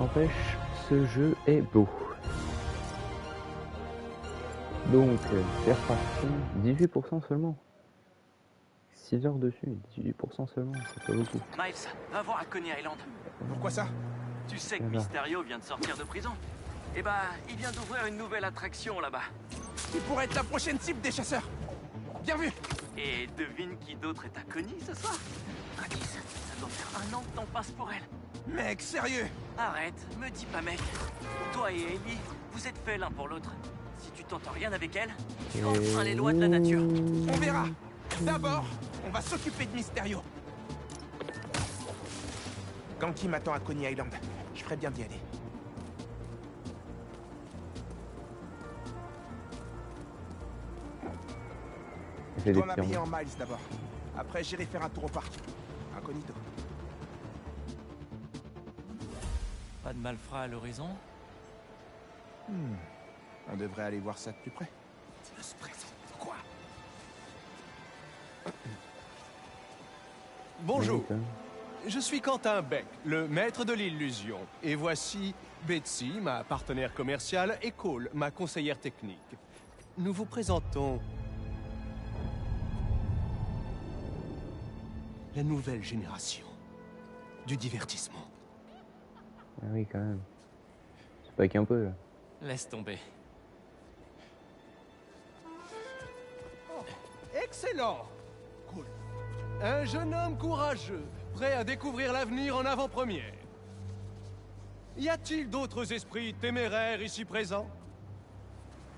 N'empêche, ce jeu est beau. Donc, c'est reparti, 18% seulement. 6 heures dessus, 18% seulement, c'est pas beaucoup. Miles, va voir à Coney Island. Pourquoi ça? Tu sais que Mysterio vient de sortir de prison. Eh ben, il vient d'ouvrir une nouvelle attraction là-bas. Il pourrait être la prochaine cible des chasseurs. Bien vu. Et devine qui d'autre est à Coney ce soir? Gladys, ça doit faire 1 an que t'en passes pour elle. Mec, sérieux? Arrête, me dis pas mec. Toi et Ellie, vous êtes faits l'un pour l'autre. Si tu tentes rien avec elle, tu enfreins les lois de la nature. On verra. D'abord, on va s'occuper de Mysterio. Ganki m'attend à Coney Island. Je ferais bien d'y aller. Je dois m'habiller en Miles d'abord. Après, j'irai faire un tour au parc. Incognito. Pas de malfrats à l'horizon? On devrait aller voir ça de plus près. Tu se présentes quoi? Bonjour, je suis Quentin Beck, le maître de l'illusion. Et voici Betsy, ma partenaire commerciale, et Cole, ma conseillère technique. Nous vous présentons la nouvelle génération du divertissement. Ah oui, quand même. C'est pas qu'un peu, là. Laisse tomber. Excellent! Cool. Un jeune homme courageux, prêt à découvrir l'avenir en avant-première. Y a-t-il d'autres esprits téméraires ici présents?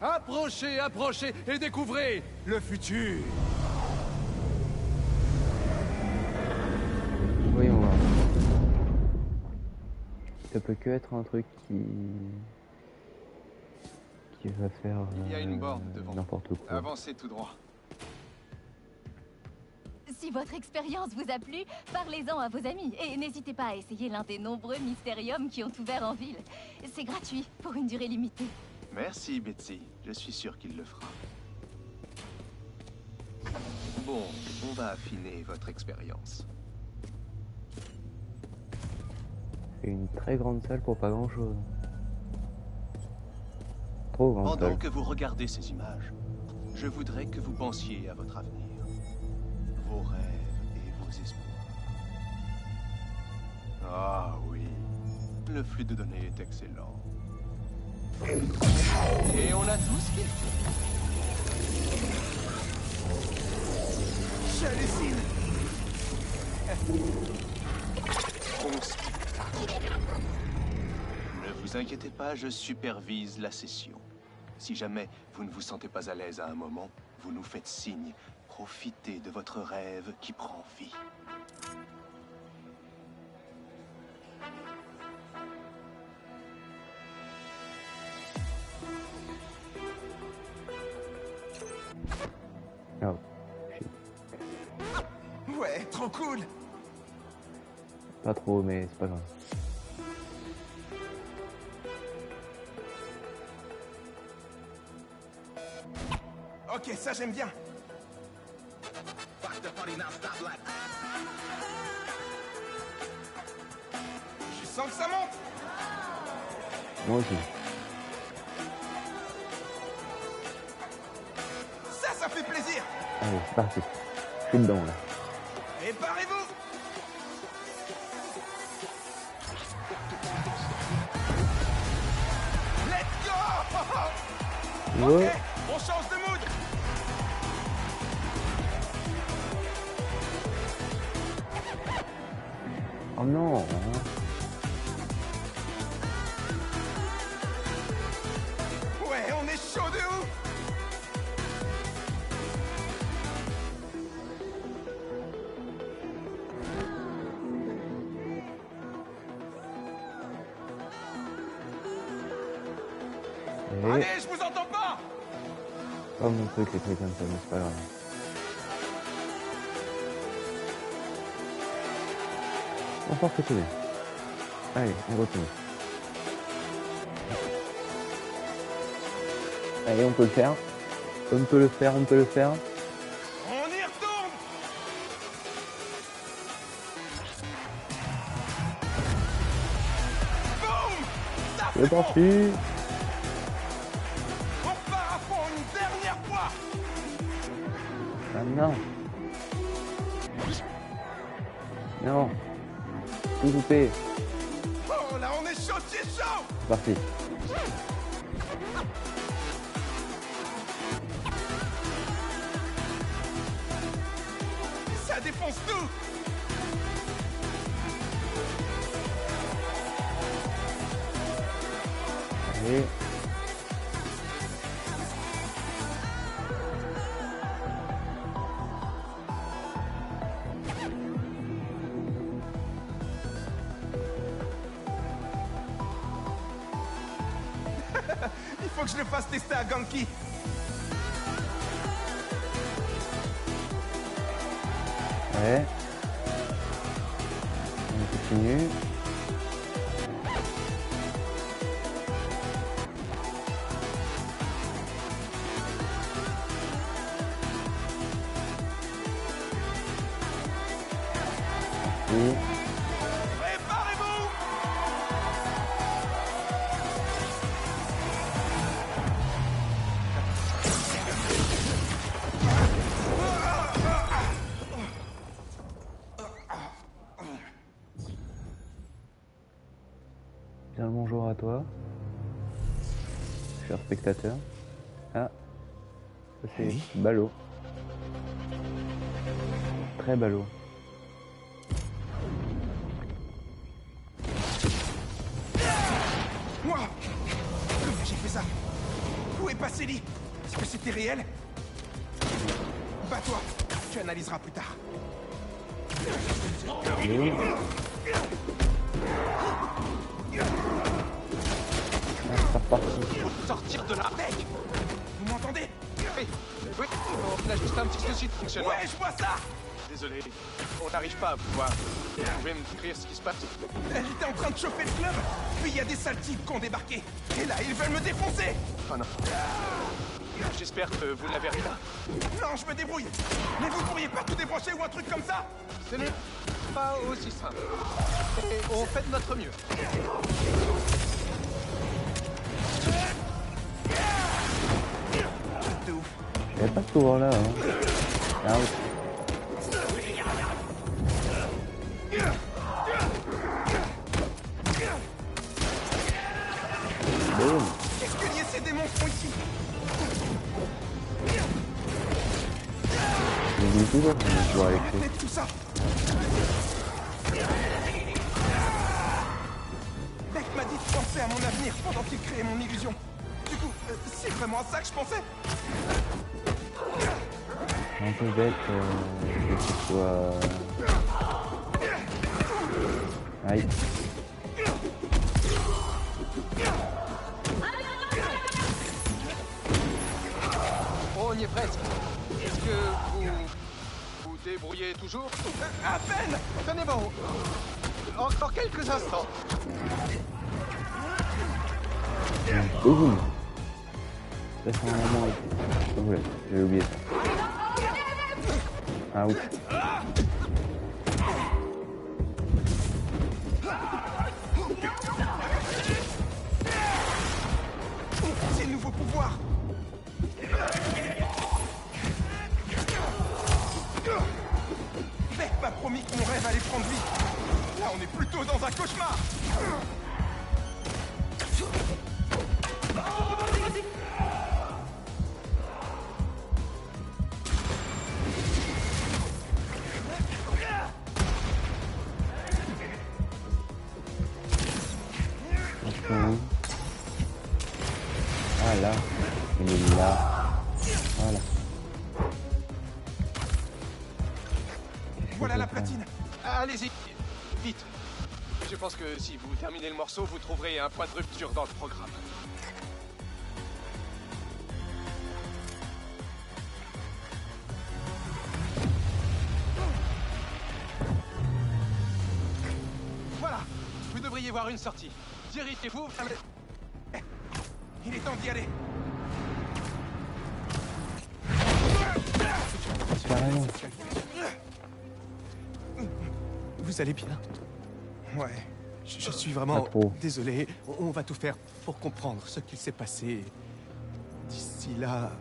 Approchez, approchez et découvrez le futur! Oui, on va. Ça peut que être un truc qui va faire Il y a une borne devant. n'importe quoi. Avancez tout droit. Si votre expérience vous a plu, parlez-en à vos amis. Et n'hésitez pas à essayer l'un des nombreux Mysteriums qui ont ouvert en ville. C'est gratuit, pour une durée limitée. Merci, Betsy. Je suis sûr qu'il le fera. Bon, on va affiner votre expérience. C'est une très grande salle pour pas grand chose. Trop grande Pendant salle. que vous regardez ces images, je voudrais que vous pensiez à votre avenir. Vos rêves et vos espoirs. Ah oui, le flux de données est excellent. Et on a tout ce qu'il faut. J'hallucine. Bon spectacle. Ne vous inquiétez pas, je supervise la session. Si jamais vous ne vous sentez pas à l'aise à un moment, vous nous faites signe. Profitez de votre rêve qui prend vie. Oh, shit. Ouais, trop cool. Pas trop, mais c'est pas grave. Ok, ça j'aime bien. Je sens que ça monte. Moi aussi. Ça fait plaisir. Allez, c'est parti. Je suis dedans, là. Préparez-vous. Let's go. Ouais. Ok, on change de mood. Oh non. Ouais, on est chaud de ouf. Et... Allez, je vous entends pas. Oh mon truc, les trucs comme ça, mais c'est pas grave. On va retourner. Allez, on retourne. Allez, on peut le faire. On peut le faire, on peut le faire. On y retourne. Boum. Le tortue. On part à fond une dernière fois. Ah non. Non. Tout coupé. Oh là, on est chaud, c'est chaud. C'est parti. Ça défonce tout. Allez. Il faut que je le fasse tester à Ganki. Ouais. On continue. Et Préparez-vous. bien le bonjour à toi, cher spectateur. Ah, ça c'est ballot. Très ballot. Moi. Comment j'ai fait ça? Où est passé Lee? Est-ce que c'était réel? Bats-toi. Tu analyseras plus tard. Et... Ah, c'est reparti. Sortir de là. Mec, vous m'entendez? Oui, on a juste un petit souci de fonctionnement. Ouais, je vois ça. Désolé, on n'arrive pas à vous voir. Vous pouvez me décrire ce qui se passe? Elle était en train de chauffer le club. Puis il y a des sales types qui ont débarqué. Et là, ils veulent me défoncer. Oh non. J'espère que vous l'avez rien. Non, je me débrouille. Mais vous pourriez pas tout débrancher ou un truc comme ça? Ce n'est pas aussi simple. Et on fait de notre mieux. De ouf. Il n'y a pas ce pouvoir-là. Hein. Ah, oui. Boum. Qu'est-ce que ces démons font ici? J'oublie toujours qu'on va jouer avec eux. Arrêtez tout ça. Beck m'a dit de penser à mon avenir pendant qu'il créait mon illusion. Du coup, c'est vraiment à ça que je pensais. Un peu bête que ce soit... Aïe. Oh, on y est presque. Est-ce que vous débrouillez toujours? À peine. Tenez bon. Encore quelques instants. Boum. Ça c'est un moment... Oh là, j'ai oublié ça. Ah oui. C'est le nouveau pouvoir. Beck m'a promis que mon rêve allait prendre vie. Là, on est plutôt dans un cauchemar. Ah là, il est là. Voilà. Voilà la platine. Allez-y, vite. Je pense que si vous terminez le morceau, vous trouverez un point de rupture dans le programme. Voilà, vous devriez voir une sortie. Dirigez-vous vers le... Il est temps d'y aller. Carrément. Vous allez bien? Ouais, Je suis vraiment Pas trop. désolé. On va tout faire pour comprendre ce qu'il s'est passé. D'ici là...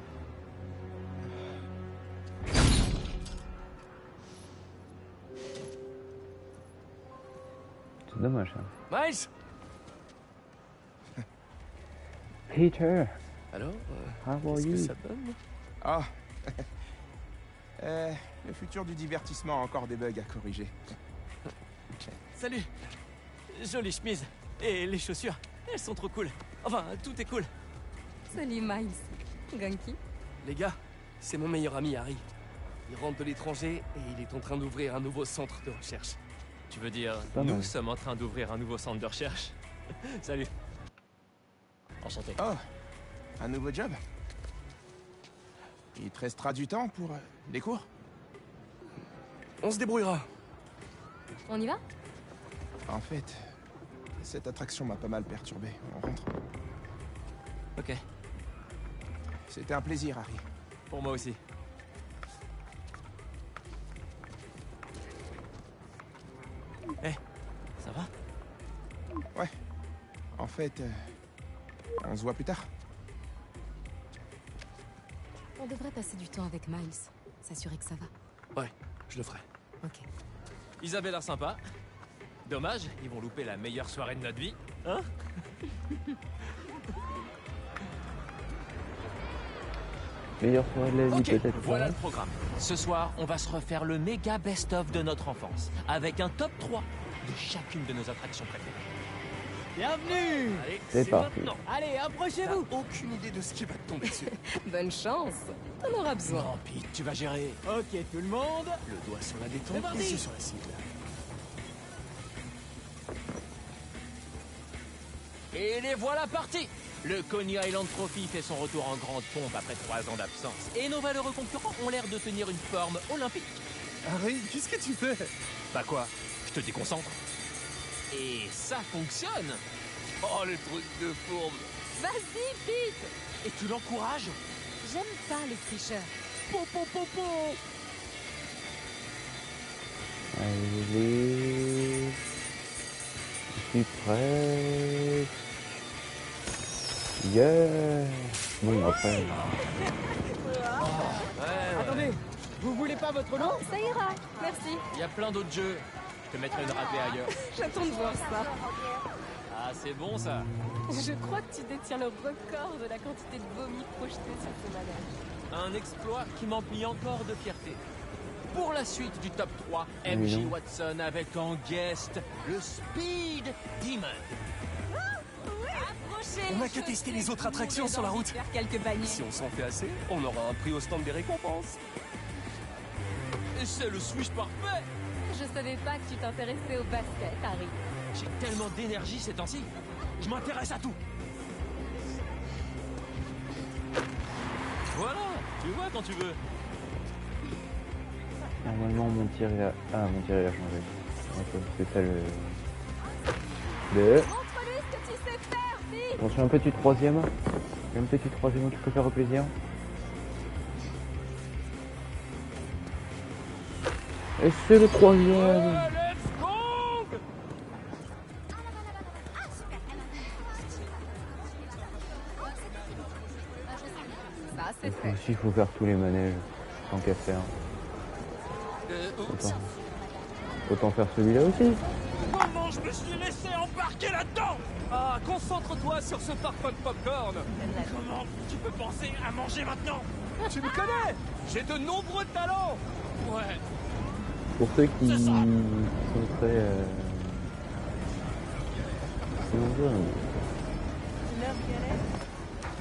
C'est dommage, ça. Miles! Peter, Alors, how are qu'est-ce que you? ça donne? Ah. Le futur du divertissement a encore des bugs à corriger. Salut. Jolie chemise. Et les chaussures, elles sont trop cool. Enfin, tout est cool. Salut Miles. Ganky. Les gars, c'est mon meilleur ami Harry. Il rentre de l'étranger et il est en train d'ouvrir un nouveau centre de recherche. Tu veux dire, Pas nous mal. sommes en train d'ouvrir un nouveau centre de recherche? Salut. Enchanté. Oh, un nouveau job? Il te restera du temps pour les cours? On se débrouillera. On y va? En fait, cette attraction m'a pas mal perturbé. On rentre. Ok, C'était un plaisir, Harry. pour moi aussi. Eh, ça va? Ouais. En fait, on se voit plus tard. On devrait passer du temps avec Miles. S'assurer que ça va. Ouais, je le ferai. Ok. Ils avaient l'air sympa. Dommage, ils vont louper la meilleure soirée de notre vie. Hein? Meilleure soirée de la vie, Ok, peut-être. voilà pas. le programme. Ce soir, on va se refaire le méga best-of de notre enfance, avec un top 3 de chacune de nos attractions préférées. Bienvenue! Allez, C'est parti. maintenant. Allez, T'as approchez-vous! aucune idée de ce qui va te tomber dessus. Bonne chance. T'en auras besoin. Non, Pete, tu vas gérer. Ok, tout le monde, Le doigt sur la C'est détente, parti. les yeux sur la cible. Et les voilà partis. Le Coney Island Trophy fait son retour en grande pompe après 3 ans d'absence. Et nos valeureux concurrents ont l'air de tenir une forme olympique. Harry, qu'est-ce que tu fais? Bah quoi? Je te déconcentre. Et ça fonctionne. Oh, le truc de fourbe. Vas-y, Pete. Et tu l'encourages? J'aime pas les tricheurs. Po, po, po, po. Allez. Je suis prêt. Yeah. Bon, après. attendez, vous voulez pas votre nom? Ça ira. Merci. Il y a plein d'autres jeux. Je te mettrai une râpée ailleurs. J'attends de voir ça. Ah, c'est bon ça. Je crois que tu détiens le record de la quantité de vomi projeté sur ce manège. Un exploit qui m'emplit encore de fierté. Pour la suite du top 3, Oui, MJ non. Watson avec en guest le Speed Demon. Approchez. On a que testé les autres attractions sur la route. Faire quelques bannières. Si on s'en fait assez, on aura un prix au stand des récompenses. Et c'est le switch parfait. Je savais pas que tu t'intéressais au basket, Harry. J'ai tellement d'énergie ces temps-ci. Je m'intéresse à tout. Voilà, tu vois quand tu veux. Normalement, mon tir il a. Ah, mon tir il a changé. Ok, c'est ça le. Le. Montre-lui ce que tu sais faire, Pete. Attention, un petit troisième. Un petit troisième qui peut faire plaisir. Et c'est le troisième. Let's go. Ça, c'est Et fait. aussi, il faut faire tous les manèges. Tant qu'à faire. Oups. Autant faire celui-là aussi. Comment je me suis laissé embarquer là-dedans? Ah, concentre-toi sur ce parfum de popcorn. Comment tu peux penser à manger maintenant? Tu me connais. J'ai de nombreux talents. Ouais. Pour ceux qui C'est ça. sont très.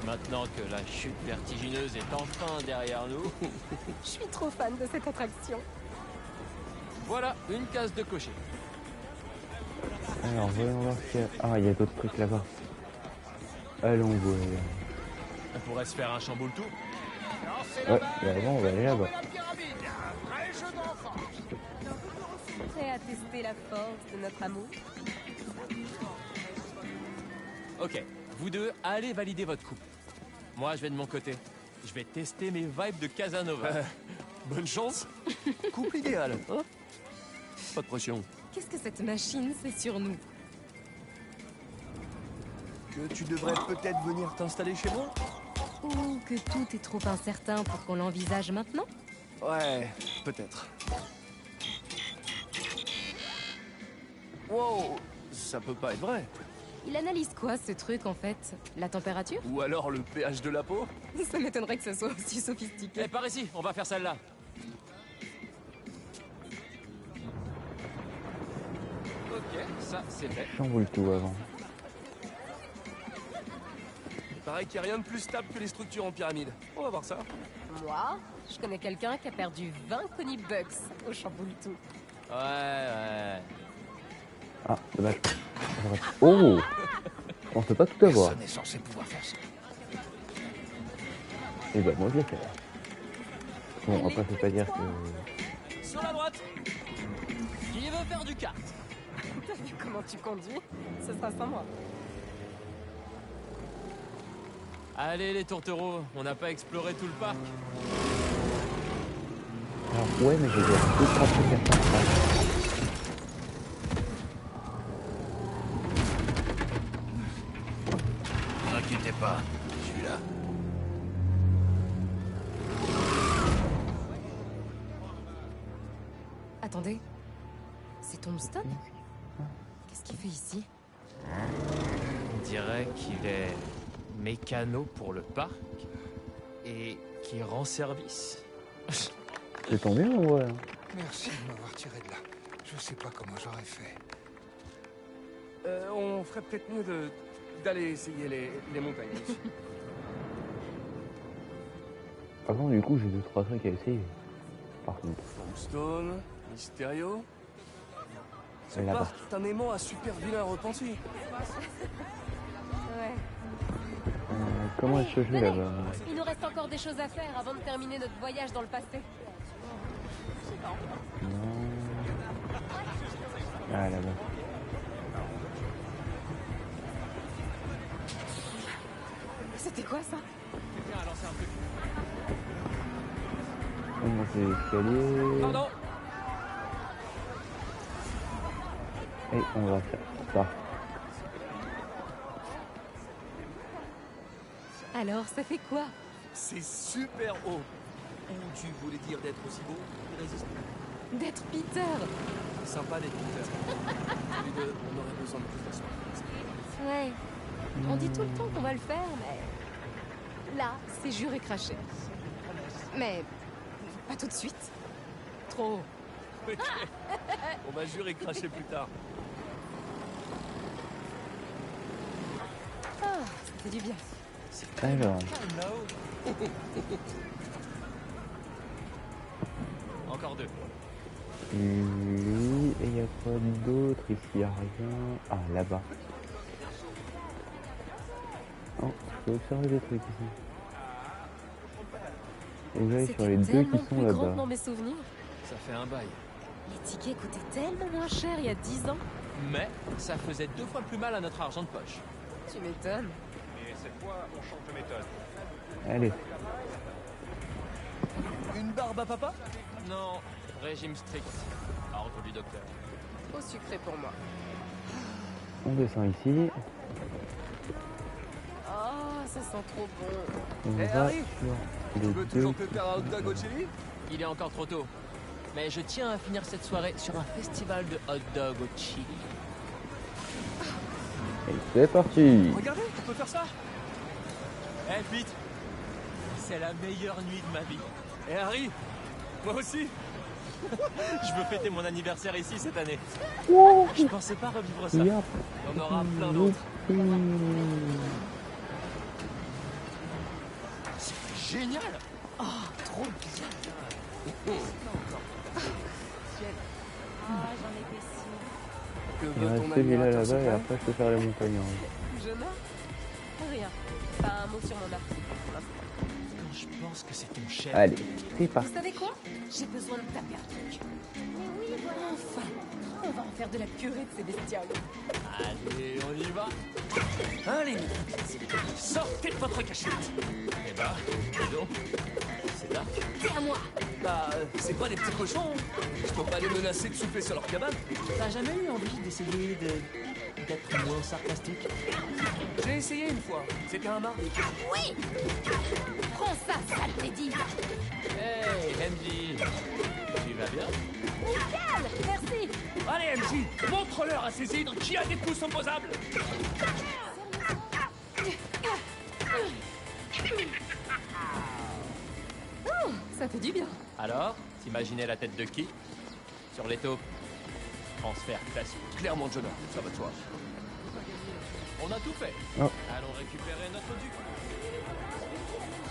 Maintenant que la chute vertigineuse est enfin derrière nous, Je suis trop fan de cette attraction. Voilà, une case de cocher. Alors, voyons voir s'il y a. Ah, il y a d'autres trucs là-bas. Allons voir. on pourrait se faire un chamboule tout. Ouais, mais avant, on va aller là-bas. Prêt à tester la force de notre amour? Ok, vous deux, allez valider votre coupe. Moi, je vais de mon côté. Je vais tester mes vibes de Casanova. Bonne chance. Couple idéal, hein? Pas de pression. Qu'est-ce que cette machine sait sur nous? Que tu devrais peut-être venir t'installer chez moi? Ou que tout est trop incertain pour qu'on l'envisage maintenant? Ouais, peut-être. Wow, ça peut pas être vrai. Il analyse quoi ce truc en fait? La température? Ou alors le pH de la peau? Ça m'étonnerait que ce soit aussi sophistiqué. Eh, par ici, on va faire celle-là. Ok, ça c'est fait. Chamboule tout avant. Il paraît qu'il n'y a rien de plus stable que les structures en pyramide. On va voir ça. Moi, je connais quelqu'un qui a perdu 20 Conybucks au chamboule-tout. Ouais. Ah, dommage. Oh! On peut pas tout avoir. Personne n'est censé pouvoir faire ça. Et bah moi je l'ai fait. Bon, après faut pas dire que... Sur la droite. Qui veut faire du kart? T'as vu comment tu conduis? Ce sera sans moi. Allez les tourtereaux, on n'a pas exploré tout le parc. Alors ouais, mais je vais dire 2-3 trucs à faire après. Ne vous inquiétez pas, je suis là. Attendez. C'est Tombstone? Qu'est-ce qu'il fait ici? On dirait qu'il est mécano pour le parc et qui rend service. C'est tombé ou ouais? Merci de m'avoir tiré de là. Je sais pas comment j'aurais fait. On ferait peut-être mieux d'aller essayer les montagnes aussi. Par contre, du coup, j'ai 2-3 trucs à essayer. Par contre. Tombstone, Mysterio. Ce Là-bas. parc est un aimant à super vilain repenti. Ouais. Comment est-ce que je vais Venez. là-bas? Il nous reste encore des choses à faire avant de terminer notre voyage dans le passé. Non. Ah, là-bas. C'était quoi ça? Quelqu'un a lancé un truc. On monte les escaliers. Pardon. Et on va faire ça. Alors, ça fait quoi? C'est super haut. Ou tu voulais dire d'être aussi beau et résistant? D'être Peter! Sympa d'être Peter. Les deux, on aurait besoin de plus d'espace. Ouais. On dit tout le temps qu'on va le faire, mais... Là, c'est juré craché. Mais... pas tout de suite. Trop. Ok. On va jurer cracher plus tard. Ah, ça fait du bien. Alors, Encore deux. lui, et il y a quoi d'autre? Ici, il n'y a rien. Ah, là-bas. Oh, je peux observer des trucs ici. Et j'aille sur les deux tellement qui sont plus grand que là-bas. dans mes souvenirs. Ça fait un bail. Les tickets coûtaient tellement moins cher il y a 10 ans. Mais ça faisait 2 fois plus mal à notre argent de poche. Tu m'étonnes. Et cette fois, on change de méthode. Allez, Une barbe à papa? Non, régime strict. Ordre du docteur. Trop sucré pour moi. on descend ici. Oh, ça sent trop bon. On Eh, va Harry, sur Tu les veux deux. toujours te faire un hot dog au chili? Il est encore trop tôt. Mais je tiens à finir cette soirée sur un festival de hot dog au chili. Et c'est parti. Regardez, on peut faire ça. Eh Pete, c'est la meilleure nuit de ma vie. Et Harry, moi aussi. Je veux fêter mon anniversaire ici cette année. Wow. Je pensais pas revivre ça. Yep. Il y en aura plein d'autres. C'est génial. Oh, trop bien. Ah, j'en étais sûre. Que Il veut reste ton celui-là admirateur là-bas et secret? après je peux faire les montagnes. En Je note rien. Pas un mot sur mon article pour l'instant. Quand je pense que c'est ton chef. Allez, c'est parti. Vous savez quoi? J'ai besoin de taper un truc. Mais oui, voilà. Enfin, on va en faire de la purée de ces bestioles. Allez, on y va. Allez, sortez de votre cachette. Eh ben, dis donc. C'est là. C'est à moi. Bah, c'est pas des petits cochons. Je peux pas les menacer de souffler sur leur cabane. T'as jamais eu envie d'essayer de d'être moins sarcastique? J'ai essayé une fois. C'était un mardi. Oui. Prends ça, sale dit. Hey, MJ, tu vas bien? Nickel, merci. Allez, MJ, montre-leur à ces hydres qui a des pouces opposables. Oh, ça fait du bien. Alors, t'imaginais la tête de qui? Sur les taupes. Transfert classique. Clairement, Jonah, ça va de soi. On a tout fait. Oh. Allons récupérer notre duc.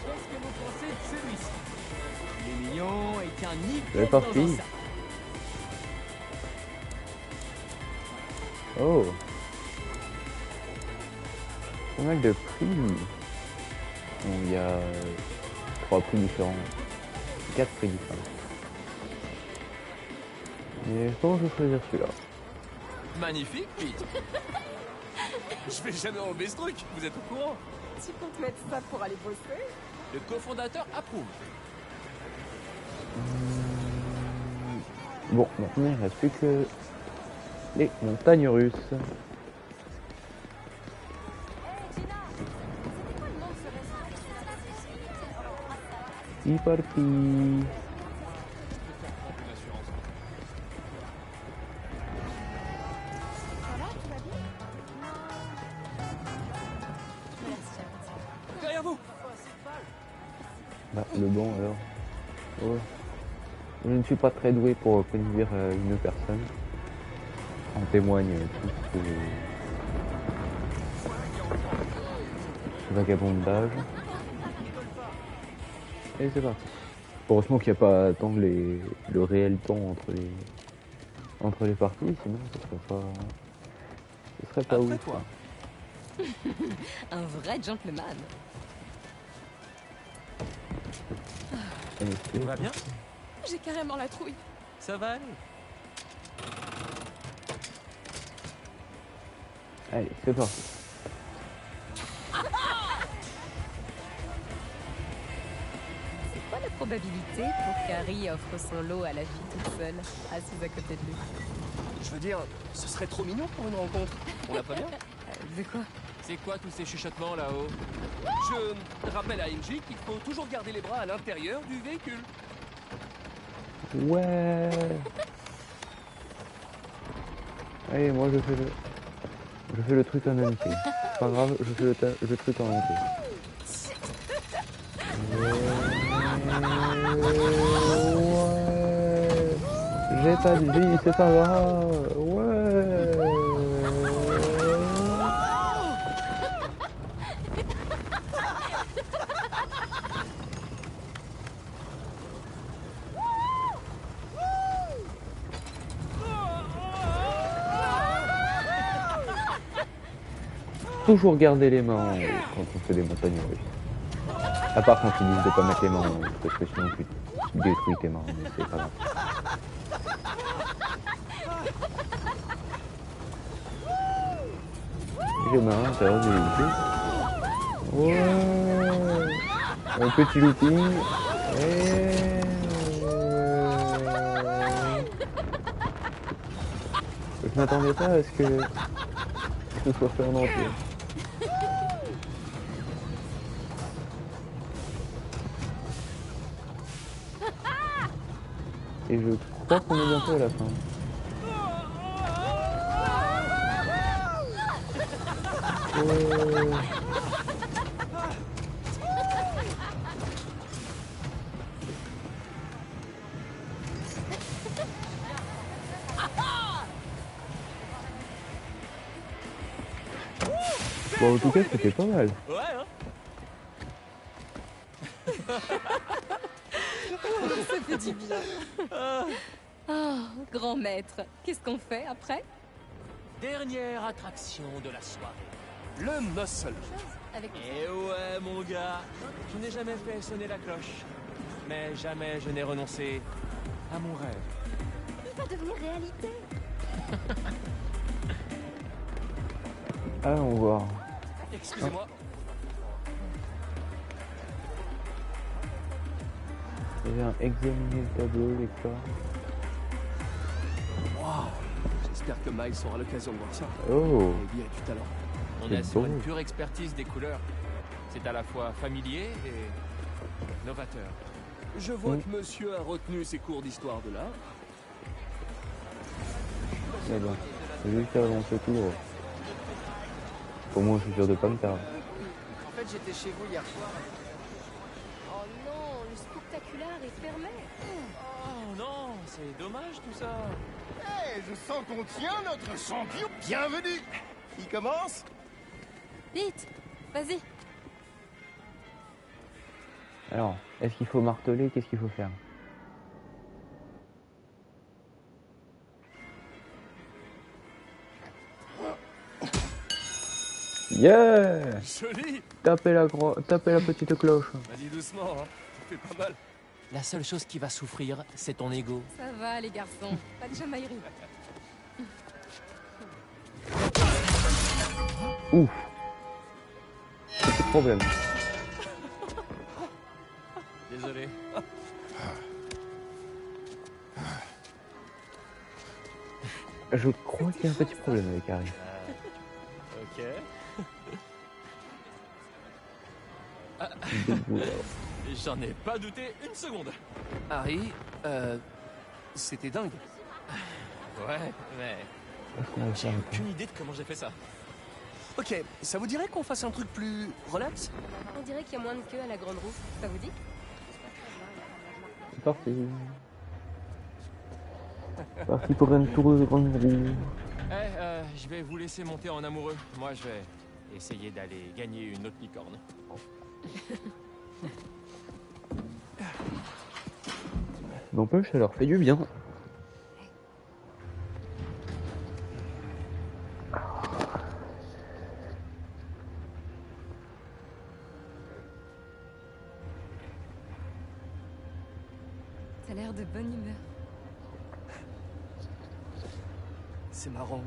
Qu'est-ce que vous pensez de celui-ci? Il est mignon et tient C'est nickel dans parti. un sac. Oh. Pas mal de prix. Bon, il y a 3 prix différents. 4 prix différents. Mais je pense que je vais choisir celui-là. Magnifique, Pete. Je vais jamais enlever ce truc, vous êtes au courant? Tu comptes mettre ça pour aller bosser? Le cofondateur approuve. Bon, maintenant il ne reste plus que les montagnes russes. C'est parti. Derrière vous. Bah, le banc alors. Oh. Je ne suis pas très doué pour conduire une personne. En témoigne tout ce vagabondage. Et c'est parti. Heureusement qu'il n'y a pas tant le réel temps entre les parties, sinon ce serait pas Après ouf. toi. Un vrai gentleman. Tout va bien? J'ai carrément la trouille. Ça va aller. Allez, c'est parti. C'est quoi la probabilité pour qu'Harry offre son lot à la fille toute seule, assise à côté de lui? Je veux dire, ce serait trop mignon pour une rencontre. On la prévient? De quoi? C'est quoi tous ces chuchotements là-haut? Je rappelle à MJ qu'il faut toujours garder les bras à l'intérieur du véhicule. Ouais. Allez, moi je fais le truc en entier. C'est pas grave, je fais le truc en entier. Ouais. J'ai pas de vie, c'est pas grave. Ouais. Toujours garder les mains en haut quand on fait des montagnes russes. À part quand ils disent de pas mettre les mains en haut, parce que sinon tu détruis tes mains, mais c'est pas grave. J'ai main à l'intérieur du véhicule. Ouais. Un petit looping. Je m'attendais pas à ce que ce soit fait en entier. Et je crois qu'on est bientôt à la fin. Bon, en tout cas, c'était pas mal. Ouais, hein? Ça fait du bien. Oh, grand maître, qu'est-ce qu'on fait après? Dernière attraction de la soirée. Le muscle. Avec Et ouais, mon gars, je n'ai jamais fait sonner la cloche. Mais jamais je n'ai renoncé à mon rêve. il va devenir réalité. Allons voir. Excusez-moi. Je viens examiner le tableau, les cartes. Waouh. J'espère que Miles aura l'occasion de voir ça. Oh, Il y a du talent. On C'est est sur beau. une pure expertise des couleurs. C'est à la fois familier et novateur. Je vois que monsieur a retenu ses cours d'histoire de l'art. là bas. J'ai juste avancé tout droit. Au moins, je suis sûr de pas me perdre. En fait, j'étais chez vous hier soir. Oh non, le spectaculaire est fermé. Oh non, c'est dommage tout ça. Eh, je sens qu'on tient notre champion. Bienvenue. Il commence? Vite, vas-y. Alors, est-ce qu'il faut marteler? Qu'est-ce qu'il faut faire? Yeah! Joli. Tapez la petite cloche. Vas-y doucement, hein. Tu fais pas mal. La seule chose qui va souffrir, c'est ton ego. Ça va, les garçons. Pas de jamaillerie. Ouf. Petit problème. Désolé. Je crois qu'il y a un petit problème avec Harry. Ok. J'en ai pas douté une seconde. Harry, c'était dingue. Ouais, mais j'ai aucune idée de comment j'ai fait ça. Ok, ça vous dirait qu'on fasse un truc plus relax? On dirait qu'il y a moins de queue à la grande roue. Ça vous dit? C'est parti. C'est parti pour un tour de grande roue. Je vais vous laisser monter en amoureux. Moi, je vais essayer d'aller gagner une autre licorne. N'empêche, ça leur fait du bien. T'as l'air de bonne humeur. C'est marrant.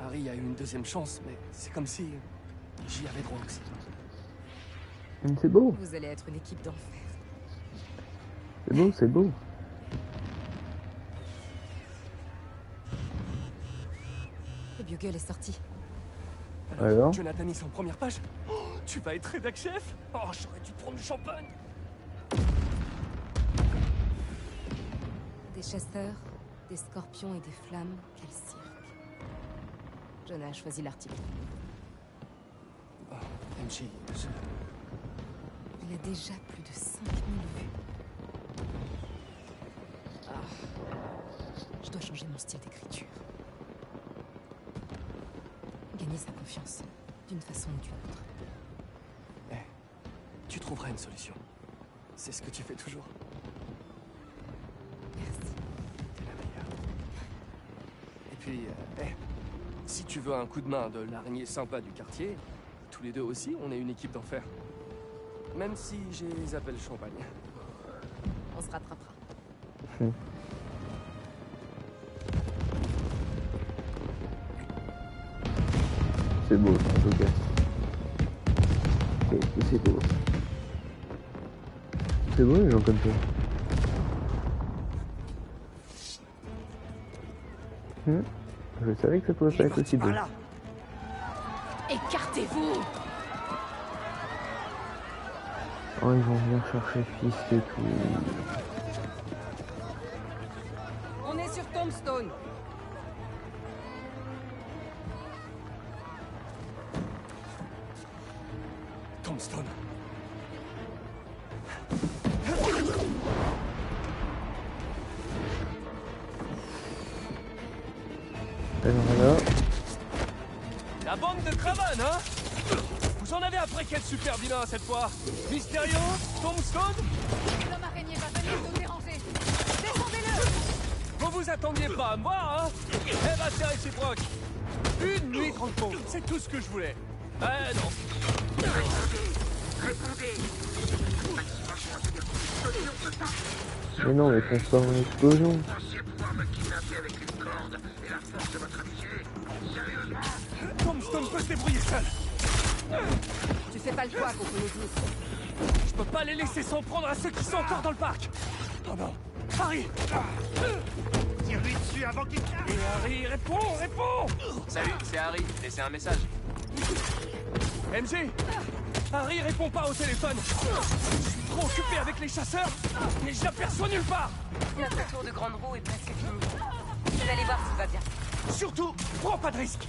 Harry a eu une deuxième chance, mais c'est comme si j'y avais droit aussi. C'est beau, Vous allez être une équipe d'enfer. c'est beau, c'est beau. Le Bugle est sorti. Alors Jonathan est en première page. Oh, tu vas être rédac chef? Oh, j'aurais dû prendre le champagne. Des chasseurs, des scorpions et des flammes. Quel cirque. Jonah a choisi l'article. Oh, MJ, Il a déjà plus de 5000 vues. Ah. Je dois changer mon style d'écriture. Gagner sa confiance, d'une façon ou d'une autre. tu trouveras une solution. C'est ce que tu fais toujours. Merci. T'es la meilleure. Et puis, si tu veux un coup de main de l'araignée sympa du quartier, tous les deux aussi, on est une équipe d'enfer. Même si j'ai les appels champagne. On se rattrapera. C'est beau, en tout cas. C'est beau. C'est beau les gens comme ça. Je savais que ça pouvait pas être aussi beau. Écartez-vous! Oh, ils vont venir chercher Fist et tout. On est sur Tombstone. Tombstone. Alors là, La bande de Craven, hein? Vous en avez après quel super vilain cette fois? Mysterio? Tombstone? L'homme araignée va venir nous déranger. Défendez-le! Vous vous attendiez pas à me voir, hein? Eh ben c'est réciproque. Une nuit tranquille, c'est tout ce que je voulais. Non. mais non, mais transforme en explosion. Tombstone peut se débrouiller seul. Tu fais pas le poids contre nous tous. Je peux pas les laisser s'en prendre à ceux qui sont encore dans le parc. Oh non. Harry! Tire-lui dessus. dessus avant qu'il... Et Harry, réponds! Salut, c'est Harry. Laissez un message. MJ! Harry répond pas au téléphone. Je suis trop occupé avec les chasseurs, mais je l'aperçois nulle part. Notre tour de grande roue est presque fini. Vous allez voir s'il va bien. Surtout, prends pas de risque.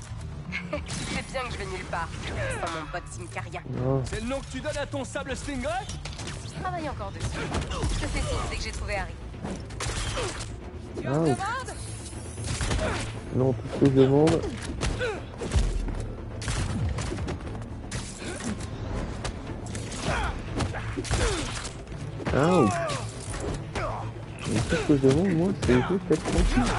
Tu sais bien que je vais nulle part. Sans mon pote Simcaria. Non. C'est le nom que tu donnes à ton sable Stingray? Je travaille encore dessus. Je te fais signe dès que j'ai trouvé Harry. Ah, non, tout ce que je demande. Ah, mais tout ce que je demande, moi, c'est juste être tranquille.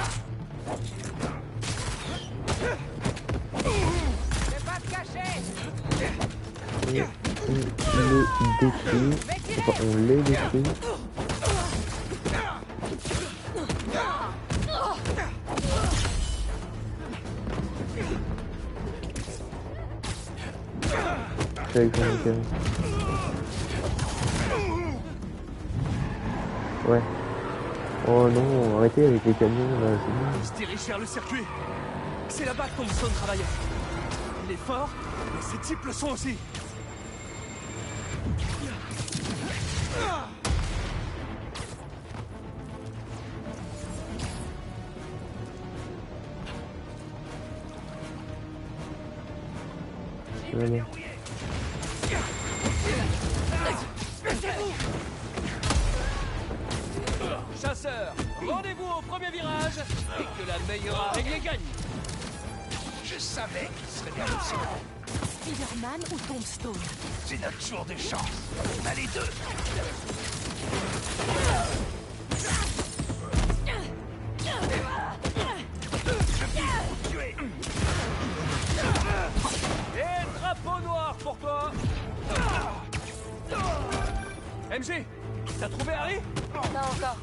Et on le détruit. Enfin, on les détruit. C'est avec son mécanique. Ouais. Oh non, arrêtez avec les camions là, c'est bon. Il se dirige vers le circuit. C'est là-bas que Thompson travaillait. Il est fort, mais ses types le sont aussi. Voilà. Chasseurs, rendez-vous au premier virage et que la meilleure araignée gagne. Je savais qu'il serait bien aussi. Spider-Man ou Tombstone? C'est notre jour de chance. On a les deux. Et drapeau noir pour toi. MJ, t'as trouvé Harry? Pas encore.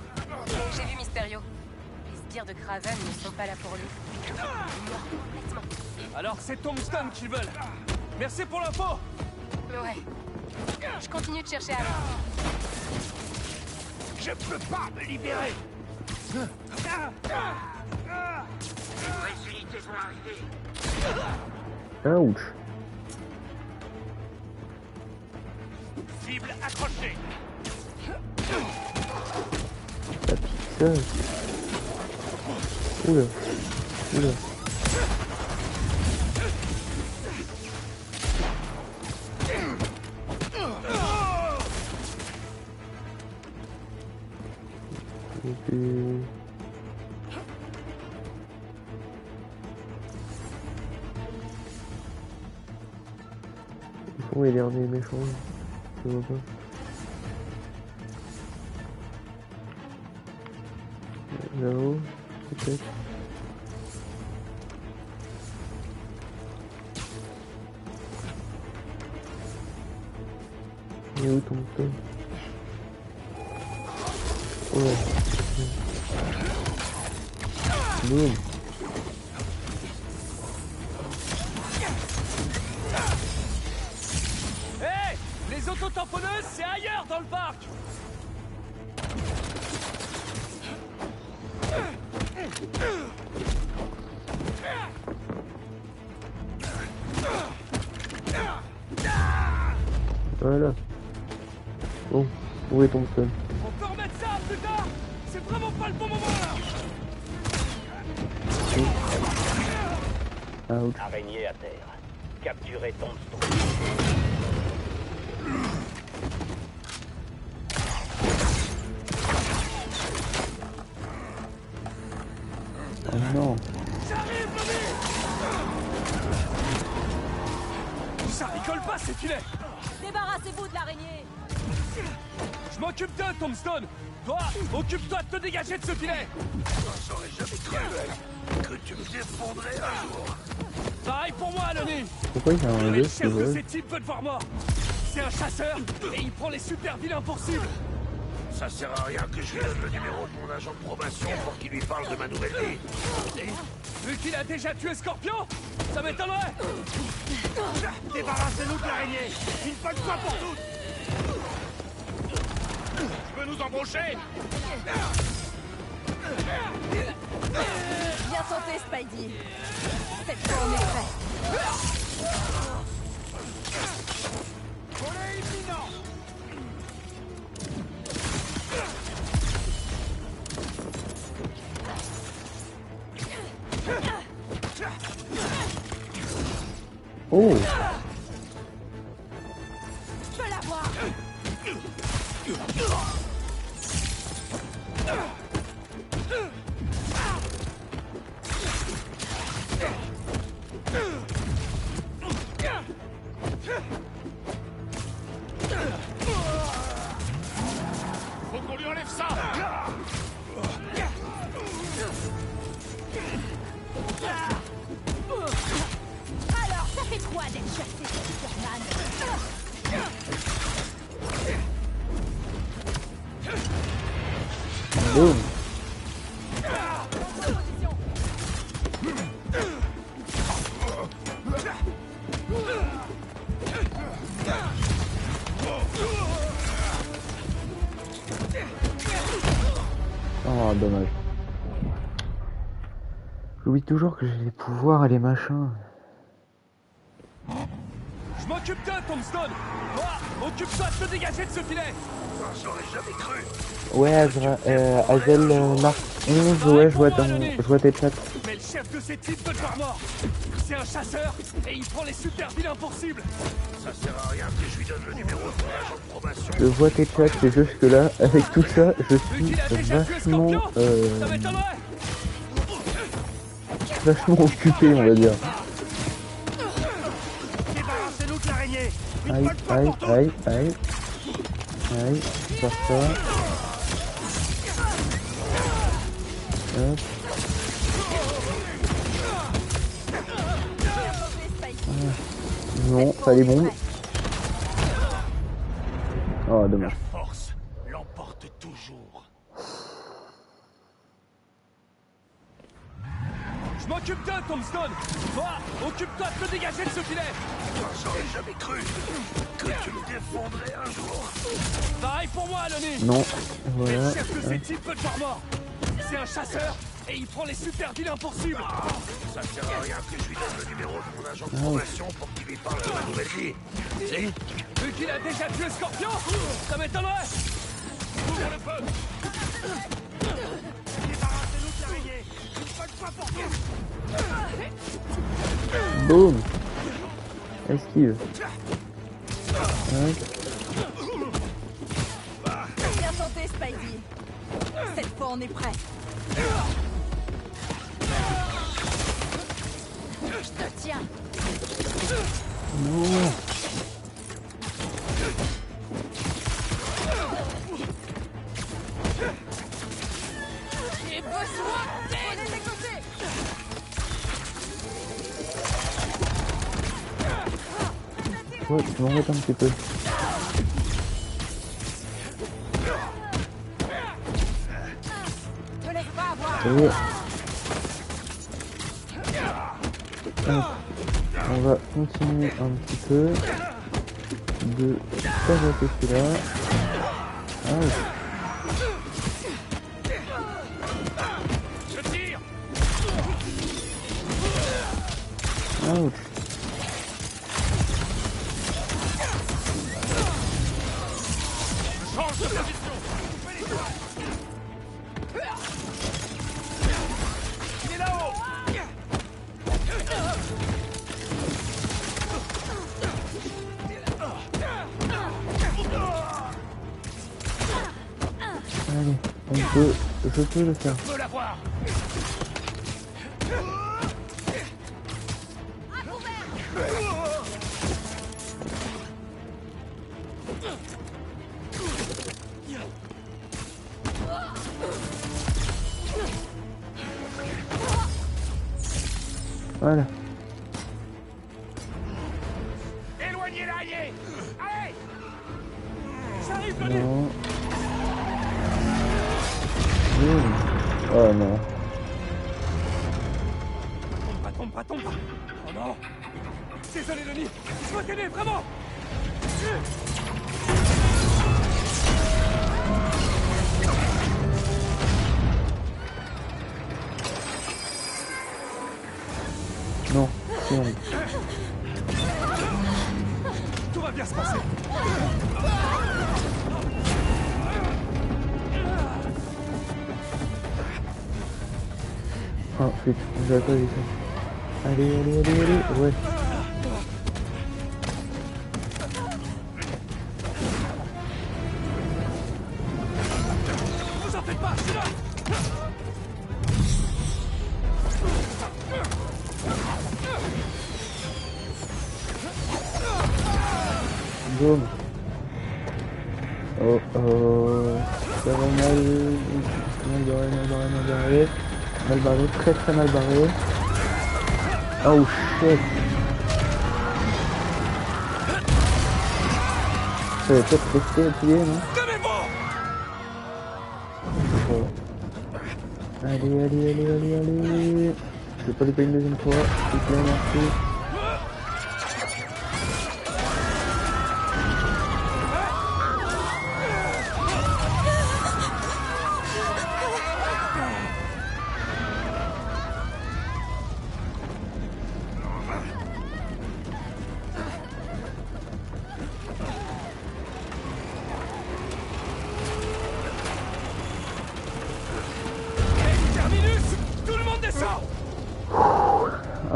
Mais j'ai vu Mysterio. Les sbires de Kraven ne sont pas là pour lui. Il est mort complètement. Alors c'est Tombstone qu'ils veulent. Merci pour l'info. Ouais. Je continue de chercher Harry. Je peux pas me libérer. Les unités sont arrivées. Ouch. Cible accrochée. La pizza. Oula. Oula. Et puis... Ils sont les derniers méchants. Je vois pas. Là-haut, peut-être. Il est où ton ton? Oh là. Boum. Hé, les autotamponneuses, c'est ailleurs dans le parc. Voilà. Bon, où est ton son? On peut remettre ça plus tard. C'est vraiment pas le bon moment là. Ouch. Araignée à terre. Capturez Tombstone. Oh non. J'arrive, Bobby. Ça rigole pas ces filets. Débarrassez-vous de l'araignée. Je m'occupe d'eux, Tombstone. Toi, occupe-toi de te dégager de ce filet. J'aurais jamais cru que tu me défendrais un jour. Pareil pour moi, Lonnie. Pourquoi il y a un Le lieu qui chef de vole? ces types veut te voir mort. C'est un chasseur et il prend les super vilains pour cible. Ça sert à rien que je lui donne le numéro de mon agent de probation pour qu'il lui parle de ma nouvelle vie. Et vu qu'il a déjà tué Scorpion, ça m'étonnerait. Débarrassez-nous de l'araignée, une bonne fois pour toutes. Je peux nous embaucher? Spidey. Cette fois, on est prêt. Volet imminent. Oh. Je peux l'avoir. Faut qu'on lui enlève ça. Alors, ça fait quoi d'être chassé par Superman? Boum. Oh, dommage. J'oublie toujours que j'ai les pouvoirs et les machins. Je m'occupe d'eux, Tombstone. Toi, occupe-toi de te dégager de ce filet. J'aurais jamais cru. Ouais, Azel Mark 11, ouais, je vois tes chats. Mais le chef de ces types veut te voir mort. C'est un chasseur et il prend les super vilains pour cible. Ça sert à rien que je lui donne le numéro de mon agent de probation. Je vois tes chats, c'est juste que là, avec tout ça, je suis vachement, Ça m'étonnerait. vachement occupé, on va dire. Débarrassez-nous de l'araignée. Aïe, aïe, aïe, aïe. Aïe, faire ça. Hop. Non, ça les bombes. Oh, dommage. La force l'emporte toujours. Je m'occupe d'eux, Tombstone. Toi, occupe-toi de te dégager de ce filet. J'aurais jamais cru que tu me défendrais un jour. Pareil pour moi, Aloni. Non, Mais voilà. le chef de ces types veut te voir mort. C'est un chasseur et il prend les super vilains pour cible. Ça sert à rien que je lui donne le numéro de mon agent de probation pour qu'il lui parle de ma nouvelle vie. Si? Vu qu'il a déjà tué Scorpion, ça m'étonnerait. Ouvre le feu. Débarrassez-nous de l'araignée. Une bonne fois pour toutes. Boum. Esquive. Hop. Bien tenté, Spidey. Cette fois, on est prêt. Je te tiens. Non. J'ai besoin d'aide. Les écouter. Ouais, tu m'embêtes un petit peu. Te laisse pas avoir. Ça y est. Hop. On va continuer un petit peu de tapoter celui-là. Ah, Je tire. ouch. Change de position. Il est là-haut. Allez, je peux le faire. Je peux l'avoir. Voilà. Éloignez l'araignée. Allez. J'arrive, Denis. Non. Oh non. Tombe pas. Oh non. Désolé, Denis. Je dois t'aider, vraiment. Non, c'est bon. Tout va bien se passer. Oh putain, j'ai pas vu ça. Allez, allez, allez, allez, ouais. Vous en faites pas, je suis là. Boum. Oh oh. Ça va mal. Mal barré, mal barré, mal barré. Mal barré, très très mal barré. Oh shit. Ça va peut-être rester appuyé, non? Voilà. Allez, allez, allez, allez, allez. Je vais pas louper une deuxième fois. S'il vous plaît, merci.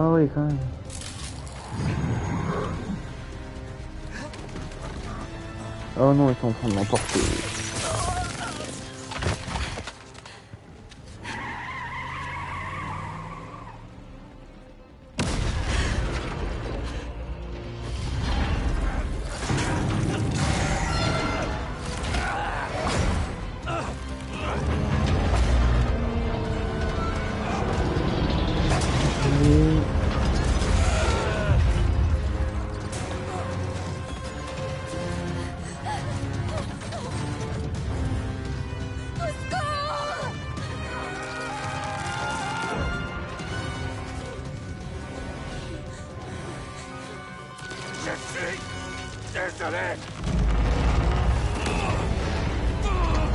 Ah oui, quand même. Oh non, ils sont en train de m'emporter.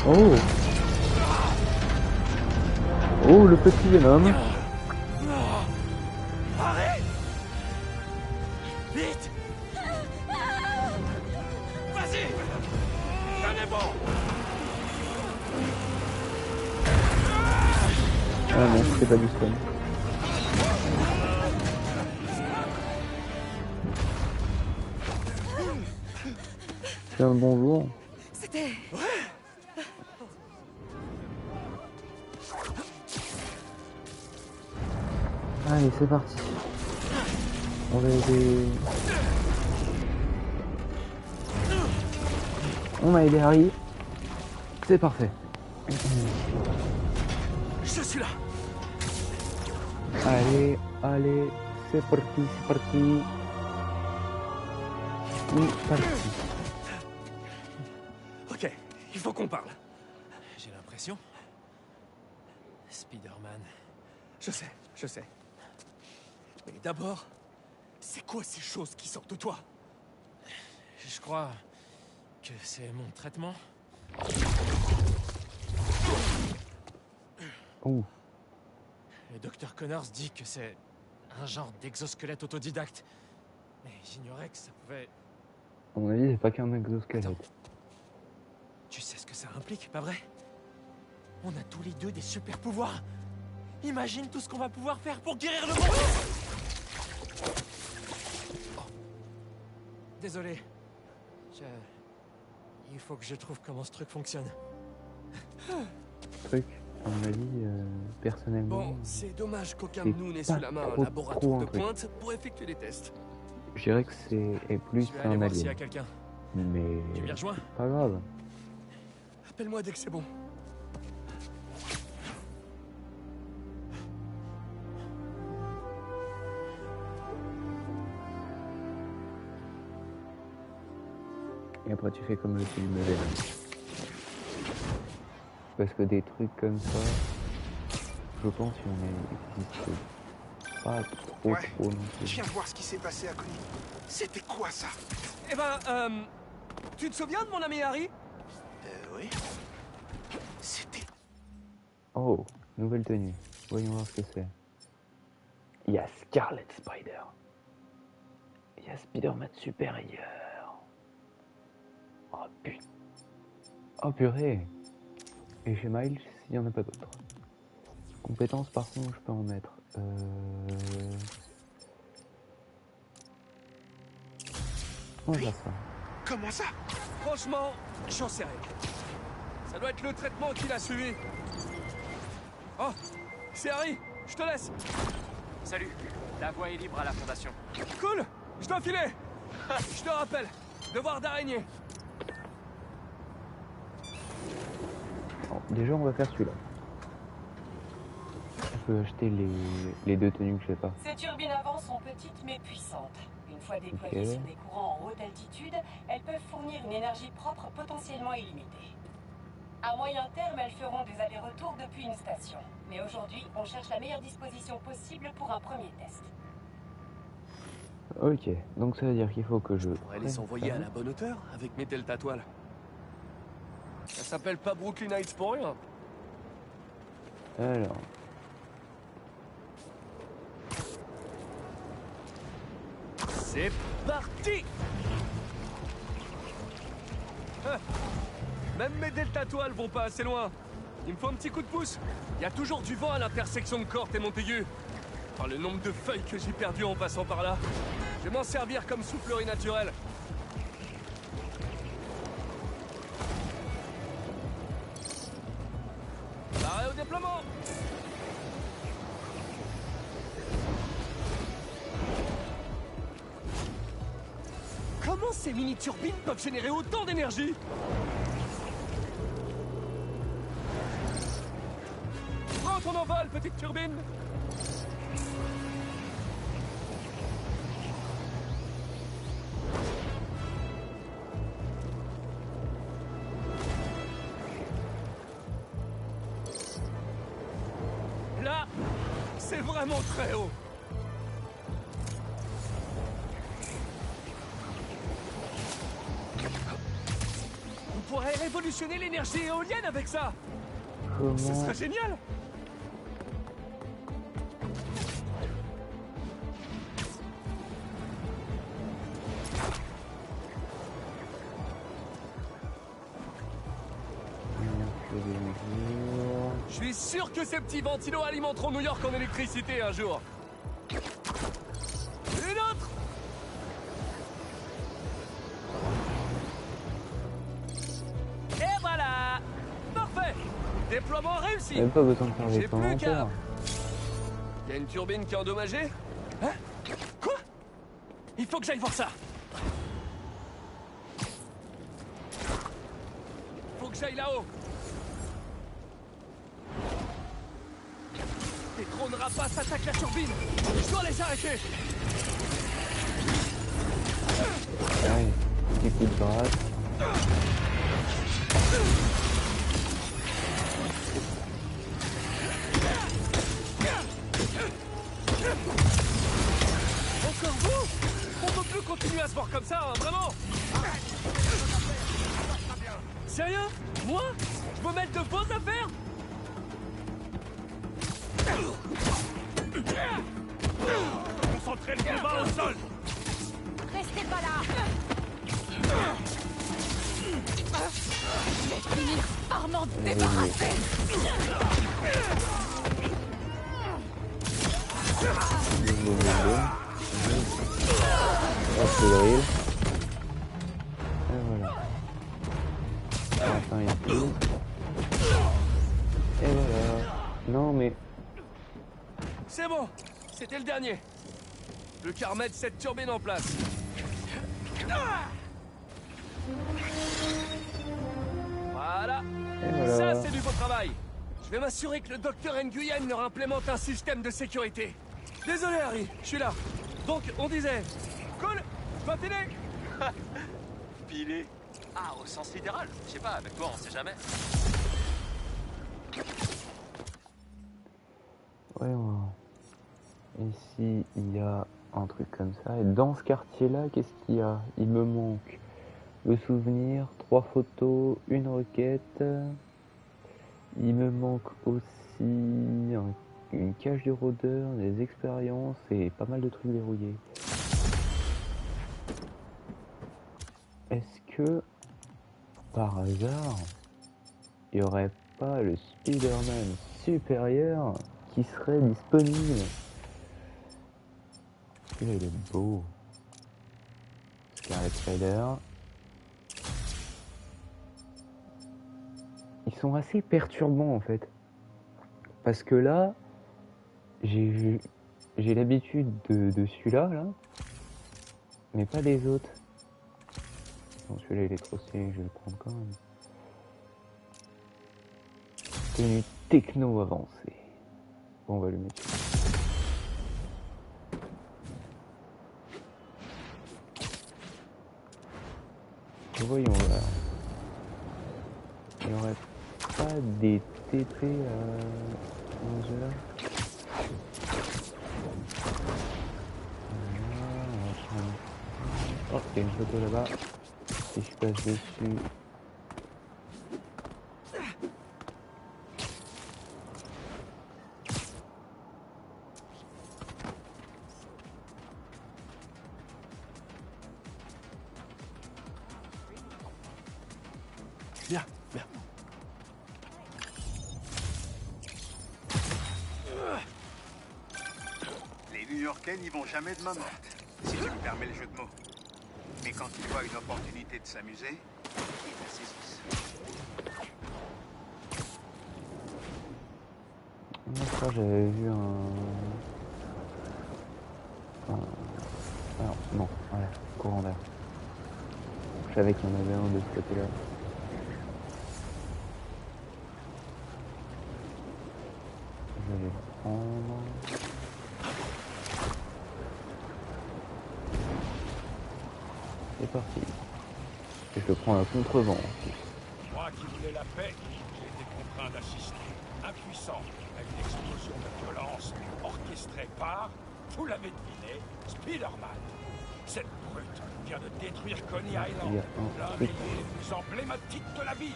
Oh! Oh, le petit Venom! Arrête! Vite! Vas-y! Tenez bon! Ah non, c'est pas du stun. C'est un bon jour. C'était... Allez, c'est parti. On va aider... On a aidé Harry. C'est parfait. Je suis là! Allez, allez, c'est parti, c'est parti. C'est parti. Ok, il faut qu'on parle. J'ai l'impression. Spider-Man. Je sais. Mais d'abord, c'est quoi ces choses qui sortent de toi? Je crois que c'est mon traitement. Oh. Le docteur Connors dit que c'est un genre d'exosquelette autodidacte. Mais j'ignorais que ça pouvait... À mon avis, c'est pas qu'un exosquelette. Attends. Tu sais ce que ça implique, pas vrai? On a tous les deux des super pouvoirs. Imagine tout ce qu'on va pouvoir faire pour guérir le monde. Oh. Désolé. Il faut que je trouve comment ce truc fonctionne. Truc, à mon avis, personnellement... Bon, c'est dommage qu'aucun de nous n'ait sous la main un laboratoire de pointe pour effectuer les tests. Je dirais que c'est plus un alien. Quelqu'un. Mais... Tu m'y rejoins? Pas grave. Appelle-moi dès que c'est bon. Et après tu fais comme le film Venom. Parce que des trucs comme ça, je pense qu'il y en a pas trop non plus. Je viens de voir ce qui s'est passé à Connie. C'était quoi ça? Eh ben, tu te souviens de mon ami Harry? Oui. C'était... Oh, nouvelle tenue. Voyons voir ce que c'est. Il y a Scarlet Spider. Il y a Spider-Man supérieur. Oh putain. Oh purée. Et chez Miles, il n'y en a pas d'autres. Compétences par contre, je peux en mettre. On va faire ça. Comment ça? Franchement, j'en sais rien. Ça doit être le traitement qu'il a suivi. Oh, c'est Harry, je te laisse. Salut, la voie est libre à la fondation. Cool, je dois filer. Je te rappelle, devoir d'araignée. Alors, déjà, on va faire celui-là. Je peux acheter les deux tenues que je sais pas. Ces turbines avant sont petites mais puissantes. Une fois déployées sur des courants en haute altitude, elles peuvent fournir une énergie propre potentiellement illimitée. À moyen terme, elles feront des allers-retours depuis une station. Mais aujourd'hui, on cherche la meilleure disposition possible pour un premier test. Ok, donc ça veut dire qu'il faut que je... On pourrait les envoyer à la bonne hauteur avec mes delta toiles. Ça s'appelle pas Brooklyn Heights pour rien. Alors... C'est parti! Même mes delta toiles vont pas assez loin. Il me faut un petit coup de pouce. Il y a toujours du vent à l'intersection de Corte et Montaigu. Par le nombre de feuilles que j'ai perdues en passant par là. Je vais m'en servir comme soufflerie naturelle. Arrêt au déploiement! Comment ces mini-turbines peuvent générer autant d'énergie? Prends ton envol, petite turbine! Là, c'est vraiment très haut. On pourrait révolutionner l'énergie éolienne avec ça. Comment... Ce serait génial. Je suis sûr que ces petits ventilos alimenteront New York en électricité un jour. Une autre! Et voilà! Parfait! Déploiement réussi! Même pas besoin de faire J'ai les temps plus qu'à... entières. Il y a une turbine qui est endommagée? Hein? Quoi? Il faut que j'aille voir ça! Faut que j'aille là-haut! Les drones rapaces attaquent la turbine! Je dois les arrêter! Ouais, petit coup de bras. Encore vous? On peut plus continuer à se voir comme ça, hein, vraiment! Sérieux? Moi? Je peux mettre de fausses affaires? Concentrez le combat au sol! Restez pas là! Je vais finir par m'en débarrasser! Hop, le drill. Et voilà. Enfin, il y a tout. Et voilà. Non, mais... C'est bon! C'était le dernier! Le qu'à remettre cette turbine en place. Voilà! Et voilà. Ça, c'est du beau travail! Je vais m'assurer que le docteur Nguyen leur implémente un système de sécurité. Désolé, Harry, je suis là. Donc, on disait... Cool! Je dois filer! Filer? Ah, au sens littéral. Je sais pas, avec toi, on sait jamais. Voyons. Ici, il y a un truc comme ça. Et dans ce quartier-là, qu'est-ce qu'il y a? Il me manque le souvenir, 3 photos, une requête. Il me manque aussi un une cage de rôdeur, des expériences et pas mal de trucs verrouillés. Est-ce que, par hasard, il n'y aurait pas le Spider-Man supérieur qui serait disponible? Il est beau. Scarlet Spider. Ils sont assez perturbants en fait. Parce que là, j'ai l'habitude de celui-là, là, mais pas des autres. Bon, celui-là il est trop stylé, je vais le prendre quand même. Tenue techno avancée. Bon, on va le mettre. Voyons là. Il n'y aurait pas des TP dans ce jeu-là. Oh, il y a une photo là-bas. Si je passe dessus. Viens, viens. Les New-Yorkais n'y vont jamais de main morte, si tu me permets le jeu de mots. Mais quand ils voient une opportunité de s'amuser, ils la saisissent. Moi, je crois que j'avais vu alors, non, voilà, courant d'air. Je savais qu'il y en avait un de ce côté-là. Je vais le prendre. C'est parti. Et je le prends à contre-vent. Moi qui voulais la paix, j'ai été contraint d'assister, impuissant, à une explosion de violence orchestrée par, vous l'avez deviné, Spider-Man. Cette brute vient de détruire Coney Island, l'un des lieux les plus emblématiques de la ville,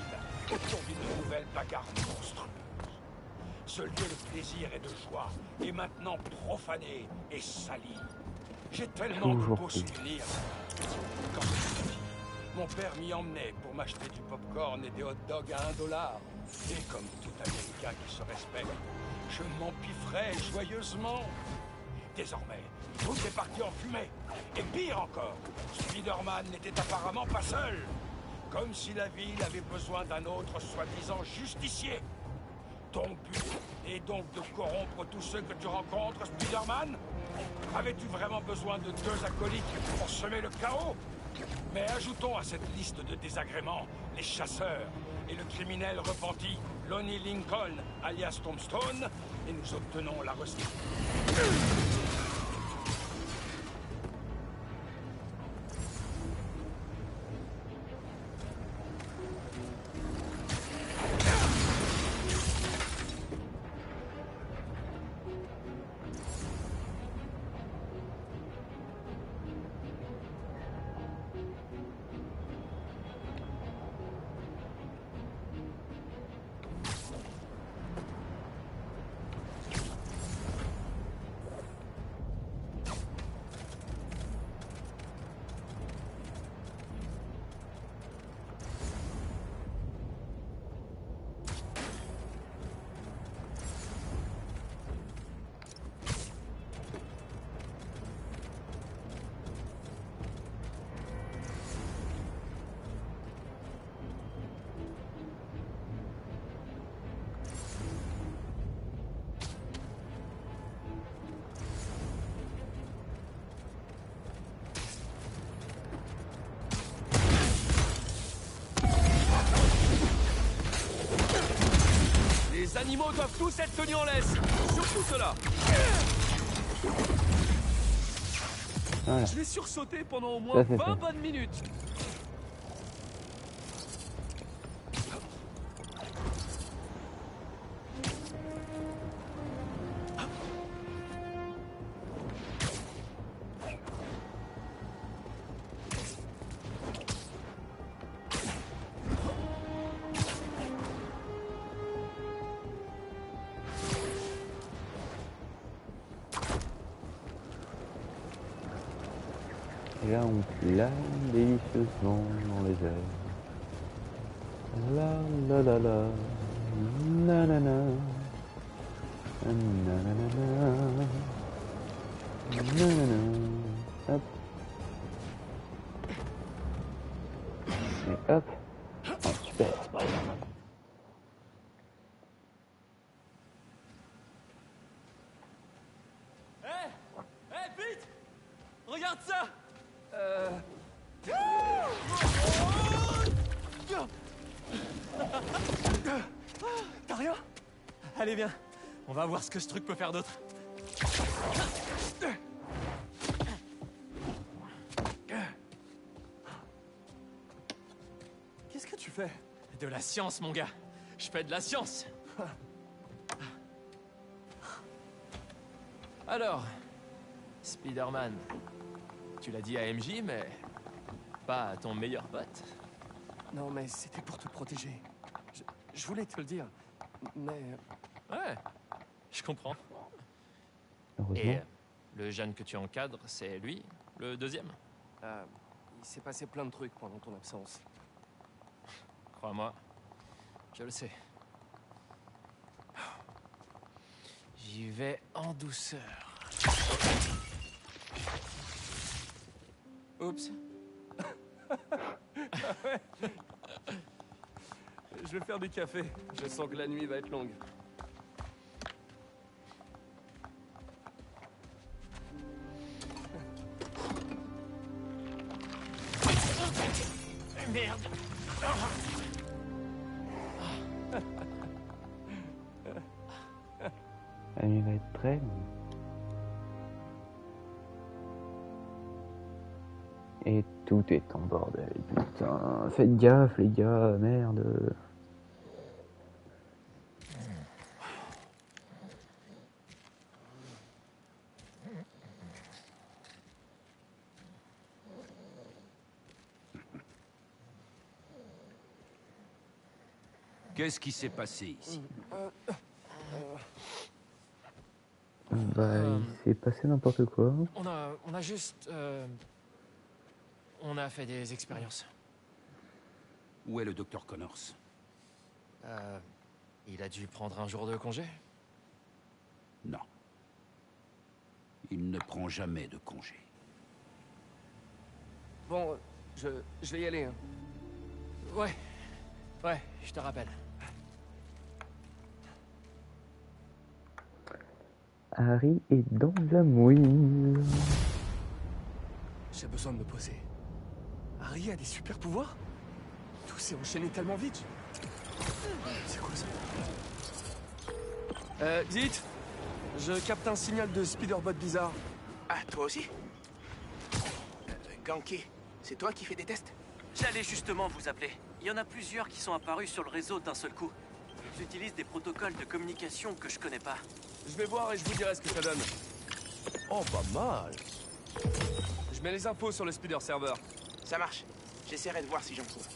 autour d'une nouvelle bagarre monstrueuse. Ce lieu de plaisir et de joie est maintenant profané et sali. J'ai tellement de beaux souvenirs. Quand j'étais petit, mon père m'y emmenait pour m'acheter du popcorn et des hot dogs à $1. Et comme tout Américain qui se respecte, je m'empiffrais joyeusement. Désormais, tout est parti en fumée. Et pire encore, Spider-Man n'était apparemment pas seul. Comme si la ville avait besoin d'un autre soi-disant justicier. Ton but est donc de corrompre tous ceux que tu rencontres, Spider-Man? Avais-tu vraiment besoin de 2 acolytes pour semer le chaos? Mais ajoutons à cette liste de désagréments les chasseurs et le criminel repenti Lonnie Lincoln, alias Tombstone, et nous obtenons la recette. Les animaux doivent tous être tenus en laisse, surtout ceux-là. Voilà. Je l'ai sursauté pendant au moins 20 bonnes minutes. là on plane délicieusement dans les airs. La la la la, na na na, na na na na, na na na. Hop. Et hop. Oh, super, Spider-Man. Hey, Pete! Regarde ça! T'as rien? Allez, viens. On va voir ce que ce truc peut faire d'autre. Qu'est-ce que tu fais? De la science, mon gars. Je fais de la science. Alors, Spider-Man, tu l'as dit à MJ, mais pas à ton meilleur pote. Non, mais c'était pour te protéger. Je voulais te le dire, mais... Ouais, je comprends. Heureusement. Et le jeune que tu encadres, c'est lui, le deuxième? Il s'est passé plein de trucs pendant ton absence. Crois-moi, je le sais. J'y vais en douceur. Oups. Je vais faire du café. Je sens que la nuit va être longue. Merde. La nuit va être très longue. Et tout est en bordel, putain. Faites gaffe, les gars, merde. Qu'est-ce qui s'est passé ici? Bah, il s'est passé n'importe quoi. On a juste... on a fait des expériences. Où est le docteur Connors? Il a dû prendre un jour de congé? Non. Il ne prend jamais de congé. Bon, je vais y aller. Hein. Ouais, je te rappelle. Harry est dans la mouille. J'ai besoin de me poser. Harry a des super pouvoirs? Tout s'est enchaîné tellement vite. C'est quoi ça? Dites, je capte un signal de Spider-Bot bizarre. Ah, toi aussi? Ganke, c'est toi qui fais des tests? J'allais justement vous appeler. Il y en a plusieurs qui sont apparus sur le réseau d'un seul coup. Ils utilisent des protocoles de communication que je connais pas. Je vais voir et je vous dirai ce que ça donne. Oh, pas mal. Je mets les infos sur le Spider Server. Ça marche. J'essaierai de voir si j'en trouve.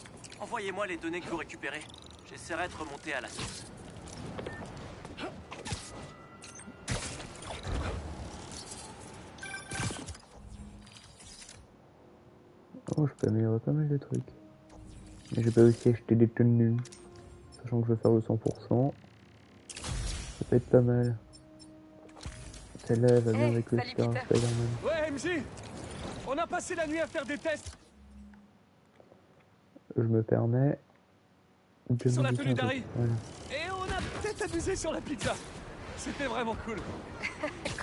Envoyez-moi les données que vous récupérez. J'essaierai de remonter à la source. Oh, je peux améliorer pas mal de trucs. Mais j'ai pas aussi acheté des tenues. Sachant que je vais faire le 100%. Ça peut être pas mal. Celle-là va bien avec le Spider-Man. Ouais, MJ! On a passé la nuit à faire des tests! Je me permets de sur la tenue d'Harry. Voilà. Et on a peut-être abusé sur la pizza. C'était vraiment cool.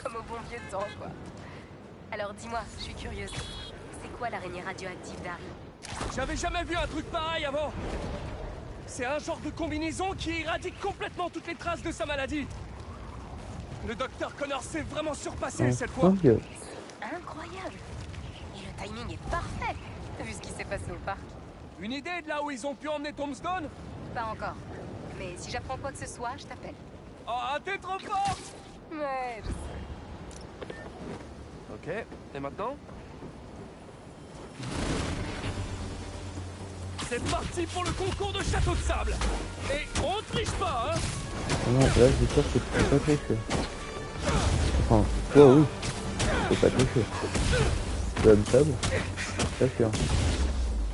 Comme au bon vieux temps, quoi. Alors dis-moi, je suis curieuse. C'est quoi l'araignée radioactive d'Harry? J'avais jamais vu un truc pareil avant. C'est un genre de combinaison qui éradique complètement toutes les traces de sa maladie. Le docteur Connors s'est vraiment surpassé cette fois. Incroyable. Et le timing est parfait, vu ce qui s'est passé au parc. Une idée de là où ils ont pu emmener Tombstone? Pas encore. Mais si j'apprends quoi que ce soit, je t'appelle. Oh, t'es trop forte! Ouais, je sais. Ok, et maintenant? C'est parti pour le concours de château de sable. Et on triche pas, hein? Non, là, j'ai peur que tu peux pas tricher. Enfin, toi, oui. Tu peux pas tricher. Tu as le sable. pas sûr.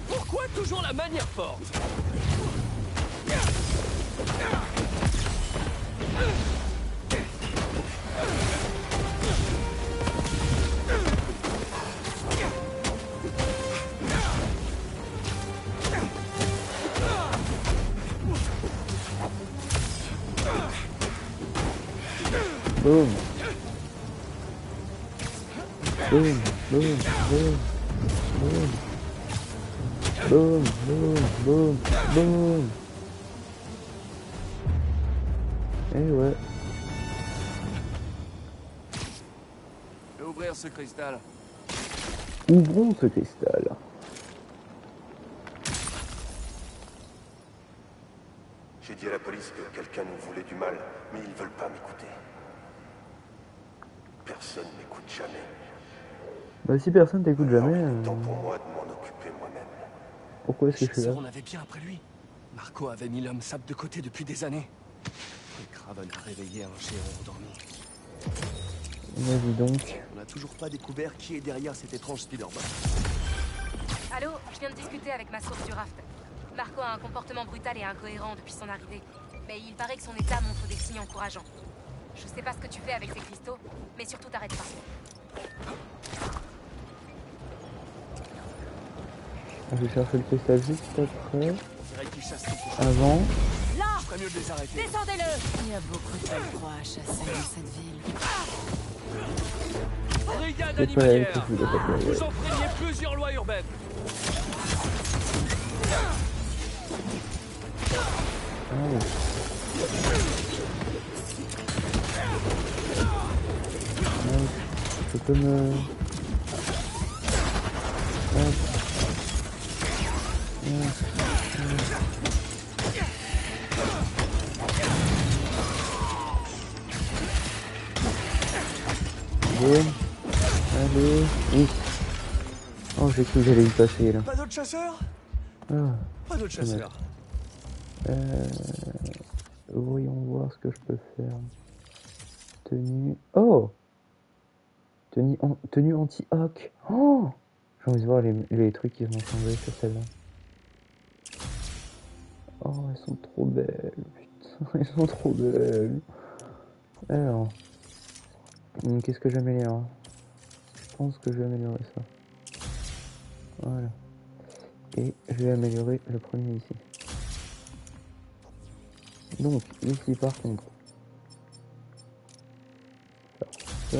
Pourquoi toujours la manière forte? Boum. Boum, boum, boum, boum. Boum, boum, boum, boum. Eh ouais. Je vais ouvrir ce cristal. Ouvrons ce cristal. J'ai dit à la police que quelqu'un nous voulait du mal, mais ils veulent pas m'écouter. Personne m'écoute jamais. Bah si personne t'écoute jamais... Temps pour moi de m'en occuper moi-même. Pourquoi est-ce que je suis là? On avait bien après lui. Marco avait mis l'homme sable de côté depuis des années. Et Craven a réveillé un géant endormi. Vas-y donc. On n'a toujours pas découvert qui est derrière cet étrange Spider-Man. Allô, je viens de discuter avec ma source du raft. Marco a un comportement brutal et incohérent depuis son arrivée. Mais il paraît que son état montre des signes encourageants. Je sais pas ce que tu fais avec ces cristaux, mais surtout t'arrêtes pas. Je vais chercher le cristal juste après. Avant. Là, je ferais mieux de les arrêter. Descendez-le. Il y a beaucoup de belles proies à chasser dans cette ville. Brigade C'est pas elle animalière. que je voulais pas Vous enfreignez plusieurs lois urbaines. Allez. Je peux me... Bon. Allez. Oui. Oh, j'ai cru que j'allais y passer là. Pas d'autres chasseurs? Ah. Pas d'autres chasseurs. Voyons voir ce que je peux faire. Tenue... Oh! Tenue anti-hoc. Oh! J'ai envie de voir les trucs qui vont changer sur celle-là. Oh, elles sont trop belles. Putain, elles sont trop belles. Alors... qu'est-ce que j'améliore? Je pense que je vais améliorer ça. Voilà. Et je vais améliorer le premier ici. Donc, ici par contre... ça...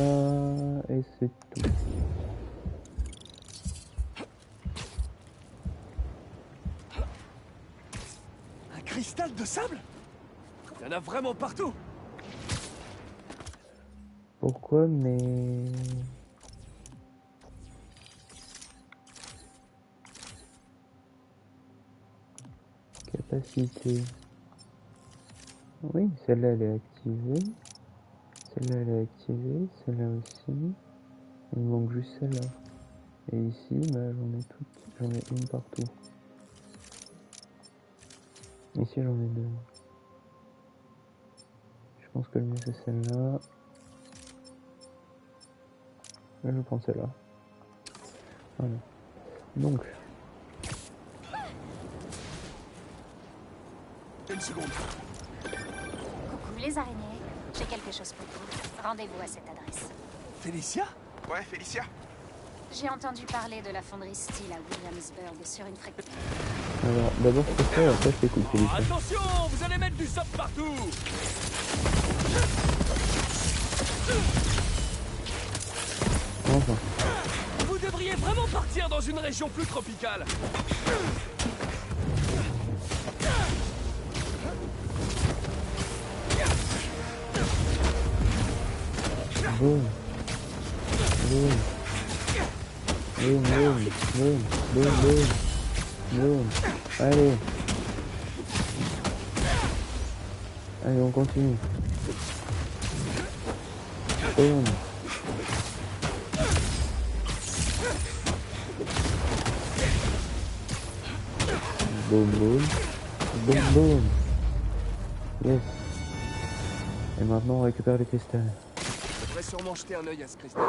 et c'est tout. Un cristal de sable? Il y en a vraiment partout. Pourquoi, mais... Capacité. Oui, celle-là elle est activée. Celle-là elle est activée. Celle-là aussi. Il me manque juste celle-là. Et ici, bah, j'en ai toutes. J'en ai une partout. Ici j'en ai deux. Je pense que le mieux c'est celle-là. Là je prends celle-là. Voilà. Donc. Une seconde. Coucou les araignées. J'ai quelque chose pour vous. Rendez-vous à cette adresse. Félicia? Ouais, Félicia. J'ai entendu parler de la fonderie Steel à Williamsburg sur une fréquence. Alors, d'abord je fais ça, après je t'écoute, Félicia. Attention, vous allez mettre du sable partout. Enfin. Vous devriez vraiment partir dans une région plus tropicale. Boum. Boum. Boum, boum, boum, boum, boum. Boum. Allez. Allez, on continue. Boum. Boum, boum. Boum, boum. Yes. Et maintenant, on récupère le cristal. Je devrais sûrement jeter un œil à ce cristal.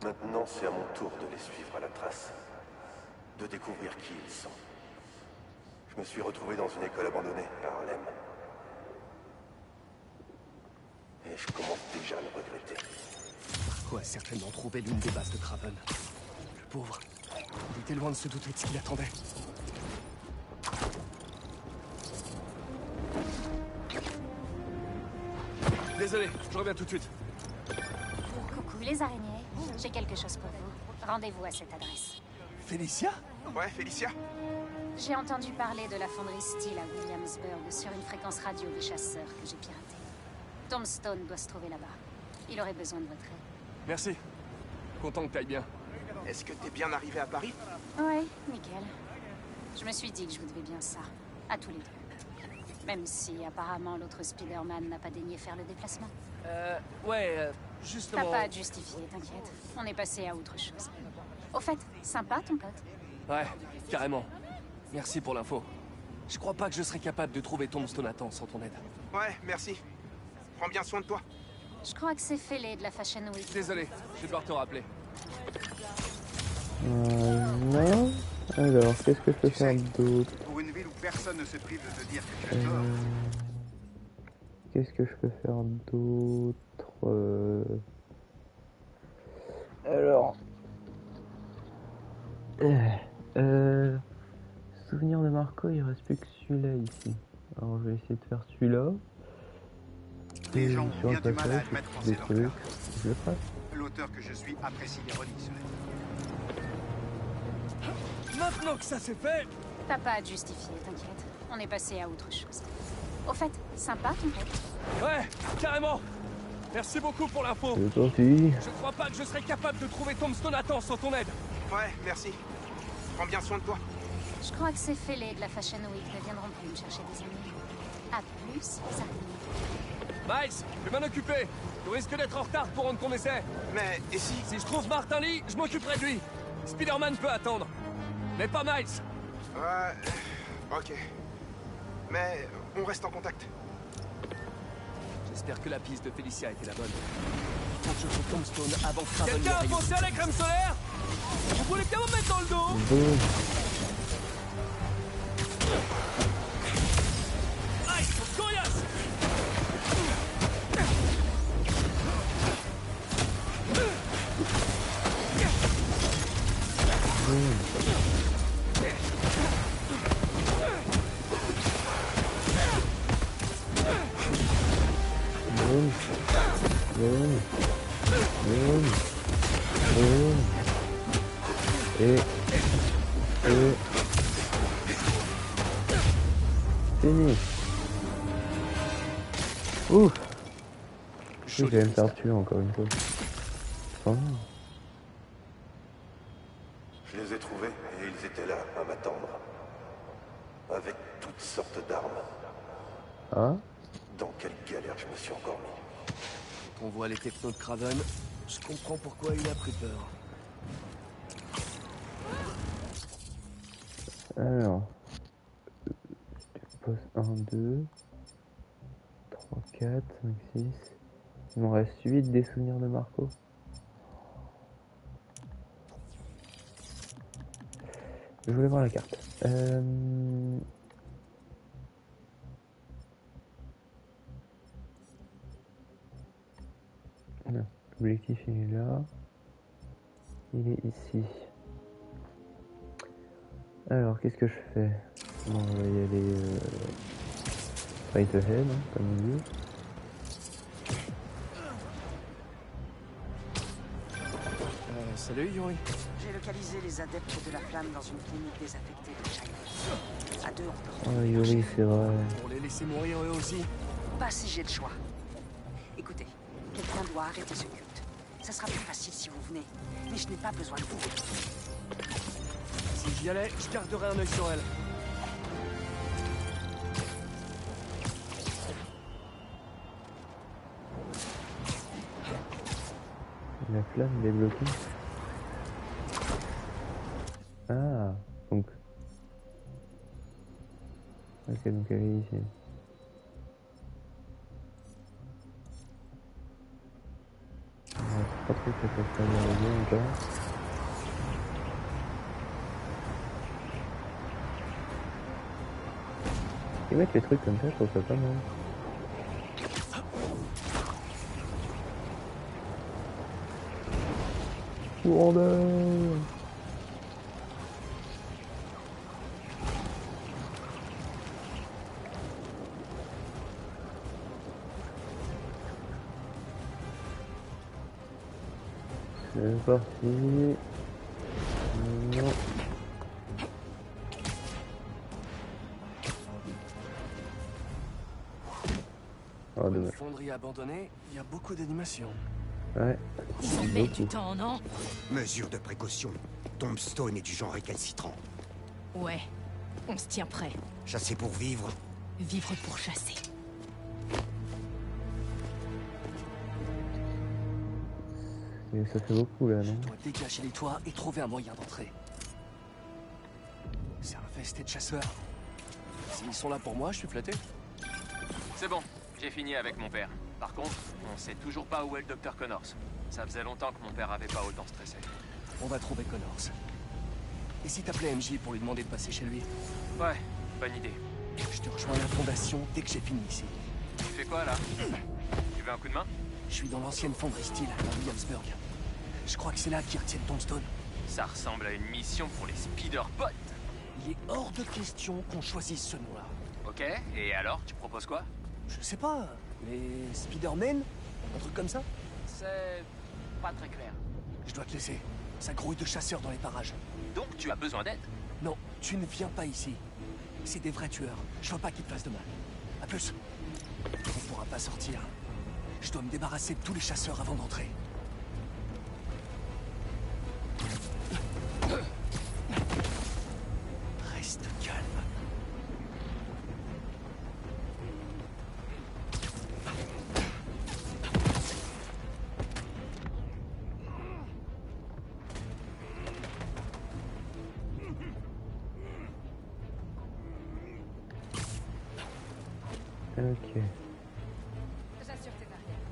Maintenant, c'est à mon tour de les suivre à la trace. De découvrir qui ils sont. Je me suis retrouvé dans une école abandonnée à Harlem. Et je commence déjà à le regretter. Marco a certainement trouvé l'une des bases de Kraven. Le pauvre. Il était loin de se douter de ce qu'il attendait. Désolé, je reviens tout de suite. Coucou les araignées. J'ai quelque chose pour vous. Rendez-vous à cette adresse. Félicia? Ouais, Félicia? J'ai entendu parler de la fonderie Steel à Williamsburg sur une fréquence radio des chasseurs que j'ai piratée. Tombstone doit se trouver là-bas. Il aurait besoin de votre aide. Merci. Content que t'ailles bien. Est-ce que t'es bien arrivé à Paris? Ouais, nickel. Je me suis dit que je vous devais bien ça. À tous les deux. Même si apparemment l'autre Spider-Man n'a pas daigné faire le déplacement. Justement... T'as pas à te justifier, t'inquiète. On est passé à autre chose. Au fait, sympa ton pote. Ouais, carrément. Merci pour l'info. Je crois pas que je serais capable de trouver Tombstone à temps sans ton aide. Ouais, merci. Prends bien soin de toi. Je crois que c'est Fêlé de la Fashion Week. Désolé, je vais devoir te rappeler. Non. Alors, qu'est-ce que je peux faire d'autre? Pour une ville où personne ne se prive de te dire que tu as tort. Qu'est-ce que je peux faire d'autre? Alors... Souvenir de Marco, il reste plus que celui-là ici. Alors je vais essayer de faire celui-là. Les gens sur ont un bien du mal à passage, admettre quand des c'est leur trucs, cas. je le ferai. L'auteur que je suis apprécie l'ironie, cela dit. Maintenant que ça c'est fait... T'as pas à te justifier, t'inquiète. On est passé à autre chose. Au fait, sympa ton pote. Ouais, carrément. Merci beaucoup pour l'info. C'est gentil. Je crois pas que je serais capable de trouver Tombstone à temps sans ton aide. Ouais, merci. Prends bien soin de toi. Je crois que ces fêlés de la Fashion Week ne viendront plus me chercher des amis. À plus, ça. Miles, je vais m'en occuper. Tu risques d'être en retard pour rendre ton essai. Mais, et si... Si je trouve Martin Lee, je m'occuperai de lui. Spider-Man peut attendre. Mais pas Miles. Ouais... Ok. Mais on reste en contact. J'espère que la piste de Félicia était la bonne. Faut que je trouve Tombstone avant que Kraven... Quelqu'un a pensé à la crème solaire? Vous voulez bien me mettre dans le dos? Aïe, coriace! Fini. Ouf. Je vais me faire tuer encore une fois. Oh. Je les ai trouvés et ils étaient là à m'attendre. Avec toutes sortes d'armes. Ah? Dans quelle galère je me suis encore mis. Quand on voit les technos de Kraven, je comprends pourquoi il a pris peur. Alors... Poste 1, 2... 3, 4, 5, 6... Il m'en reste 8 des souvenirs de Marco. Je voulais voir la carte. Non, l'objectif il est là. Il est ici. Alors, qu'est-ce que je fais? Bon, on va y aller right ahead, hein, comme on dit. Salut Yuri. J'ai localisé les adeptes de la flamme dans une clinique désaffectée de China. À deux, on peut Oh Yuri, c'est vrai. Pour les laisser mourir eux aussi. pas si j'ai le choix. Écoutez, quelqu'un doit arrêter ce culte. Ça sera plus facile si vous venez, mais je n'ai pas besoin de vous. Si j'y allais, je garderais un œil sur elle. La flamme débloquée. Ah, donc. Ok, donc elle est ici. Ouais. pas trop que ça peut faire bien encore. Et mettre les trucs comme ça, je trouve ça pas mal. Courandeur! C'est parti. Non. Oh, dommage. Fonderie abandonnée, il y a beaucoup d'animation. Ouais. Ils en mettent du temps, non? Mesure de précaution. Tombstone est du genre récalcitrant. Ouais, on se tient prêt. Chasser pour vivre. Vivre pour chasser. Et ça fait beaucoup là, non? Je dois dégager les toits et trouver un moyen d'entrer. C'est infesté de chasseurs. S'ils sont là pour moi, je suis flatté. C'est bon, j'ai fini avec mon père. Par contre, on sait toujours pas où est le docteur Connors. Ça faisait longtemps que mon père avait pas autant stressé. On va trouver Connors. Et si t'appelais MJ pour lui demander de passer chez lui? Ouais, bonne idée. Je te rejoins à la fondation dès que j'ai fini ici. Tu fais quoi là? Tu veux un coup de main? Je suis dans l'ancienne fonderie Steel à Williamsburg. Je crois que c'est là qu'ils retiennent Tombstone. Ça ressemble à une mission pour les Spider-Bots. Il est hors de question qu'on choisisse ce nom-là. Ok, et alors, tu proposes quoi? Je sais pas, les Spider-Men? Un truc comme ça? C'est pas très clair. Je dois te laisser. Ça grouille de chasseurs dans les parages. Donc tu as besoin d'aide? Non, tu ne viens pas ici. C'est des vrais tueurs. Je veux pas qu'ils te fassent de mal. À plus. On pourra pas sortir. Je dois me débarrasser de tous les chasseurs avant d'entrer. Reste calme. Ok. J'assure tes arrières.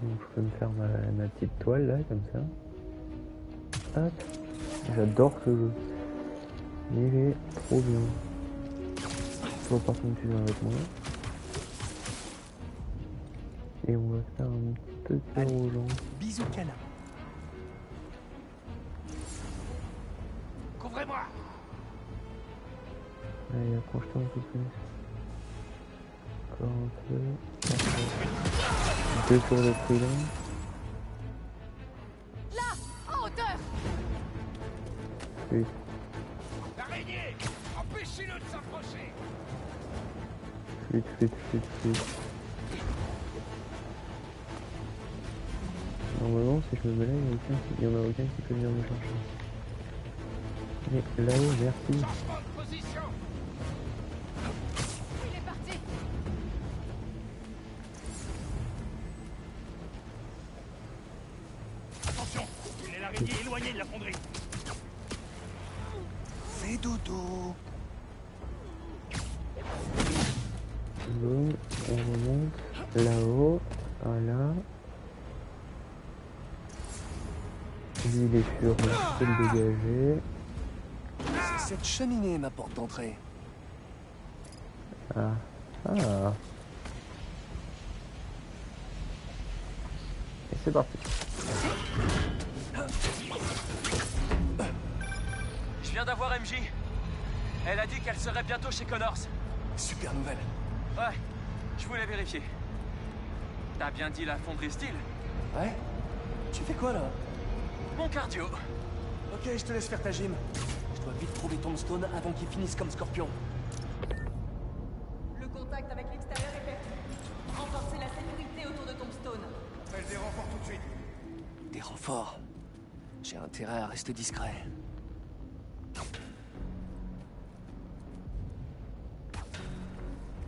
Donc, je peux me faire ma petite toile là, comme ça. Hop. J'adore ce jeu. Il est trop bien. Je vois par contre tu viens avec moi. Et on va faire un petit roulant. Bisous câlin. Couvrez-moi! Allez, approche-toi un peu plus. Encore un peu. Parfait. 2 tours de prudence. Là, en hauteur. Oui. L'araignée! Empêchez-le de s'approcher! Vite. Normalement, si je me mets là, il n'y en a aucun qui peut venir me chercher. Mais là-haut, merci. Changement de position! Il est parti. Attention! Il est l'araignée éloignée de la fonderie! Fais dodo. Bon, on remonte là-haut. Voilà. Lui, il est sûr, je peux le dégager. C'est cette cheminée ma porte d'entrée. Ah. Ah. Et c'est parti. Je viens d'avoir MJ. Elle a dit qu'elle serait bientôt chez Connors. Super nouvelle. Ouais, je voulais vérifier. T'as bien dit la fonderie Steel? Ouais? Tu fais quoi là? Mon cardio. Ok, je te laisse faire ta gym. Je dois vite trouver Tombstone avant qu'il finisse comme Scorpion. Le contact avec l'extérieur est fait. Renforcez la sécurité autour de Tombstone. Faites des renforts tout de suite. Des renforts. J'ai intérêt à rester discret.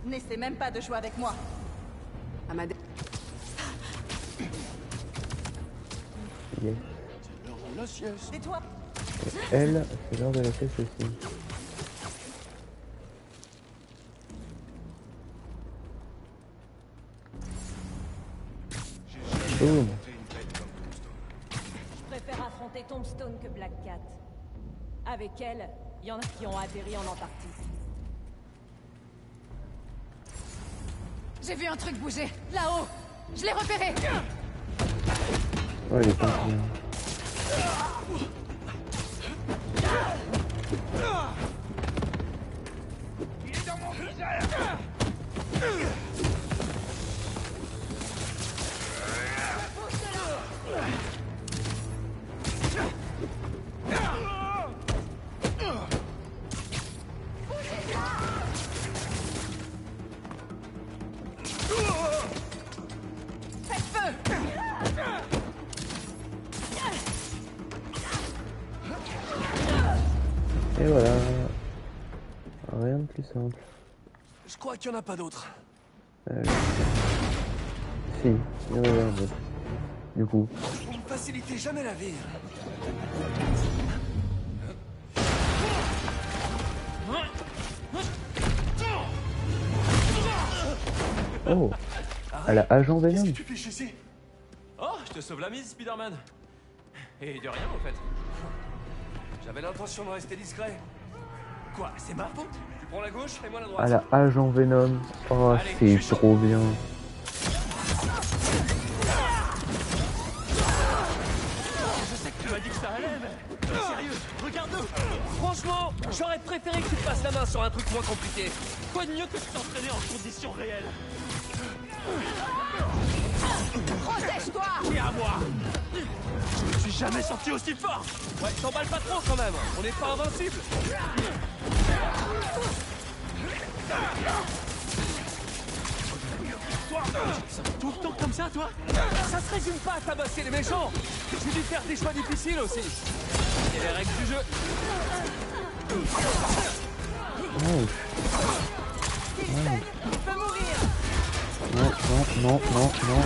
N'essaie même pas de jouer avec moi. Amadé. Yes. C'est l'heure de la sieste. Tais-toi. Et elle, c'est l'heure de la sieste aussi. Boum. Je préfère affronter Tombstone que Black Cat. Avec elle, il y en a qui ont atterri en Antarctique. J'ai vu un truc bouger, là-haut. Je l'ai repéré. Oh, il est pas bien. Il est dans mon viseur. Faites feu. Et voilà. Rien de plus simple. Je crois qu'il n'y en a pas d'autres. Si, il y en a un autre. Du coup. Vous me facilitez jamais la vie. Oh, elle a agent Venom. Qu'est-ce que tu fais ici? Oh, je te sauve la mise, Spider-Man. Et de rien, au fait. J'avais l'intention de rester discret. Quoi, c'est ma faute? Tu prends la gauche et moi la droite. Elle a agent Venom. Oh, c'est trop bien. Je sais que tu m'as dit que ça allait, mais... Sérieux, regarde-nous. Franchement, j'aurais préféré que tu te passes la main sur un truc moins compliqué. Quoi de mieux que de s'entraîner en conditions réelles? Protège-toi. Et à moi. Je me suis jamais senti aussi fort. Ouais, t'emballes pas trop quand même. On n'est pas invincible. Toi, tout le temps comme ça, toi? Ça se résume pas à tabasser les méchants. J'ai dû faire des choix difficiles aussi. C'est les règles du jeu. Il peut mourir. Non, non, non, non, non.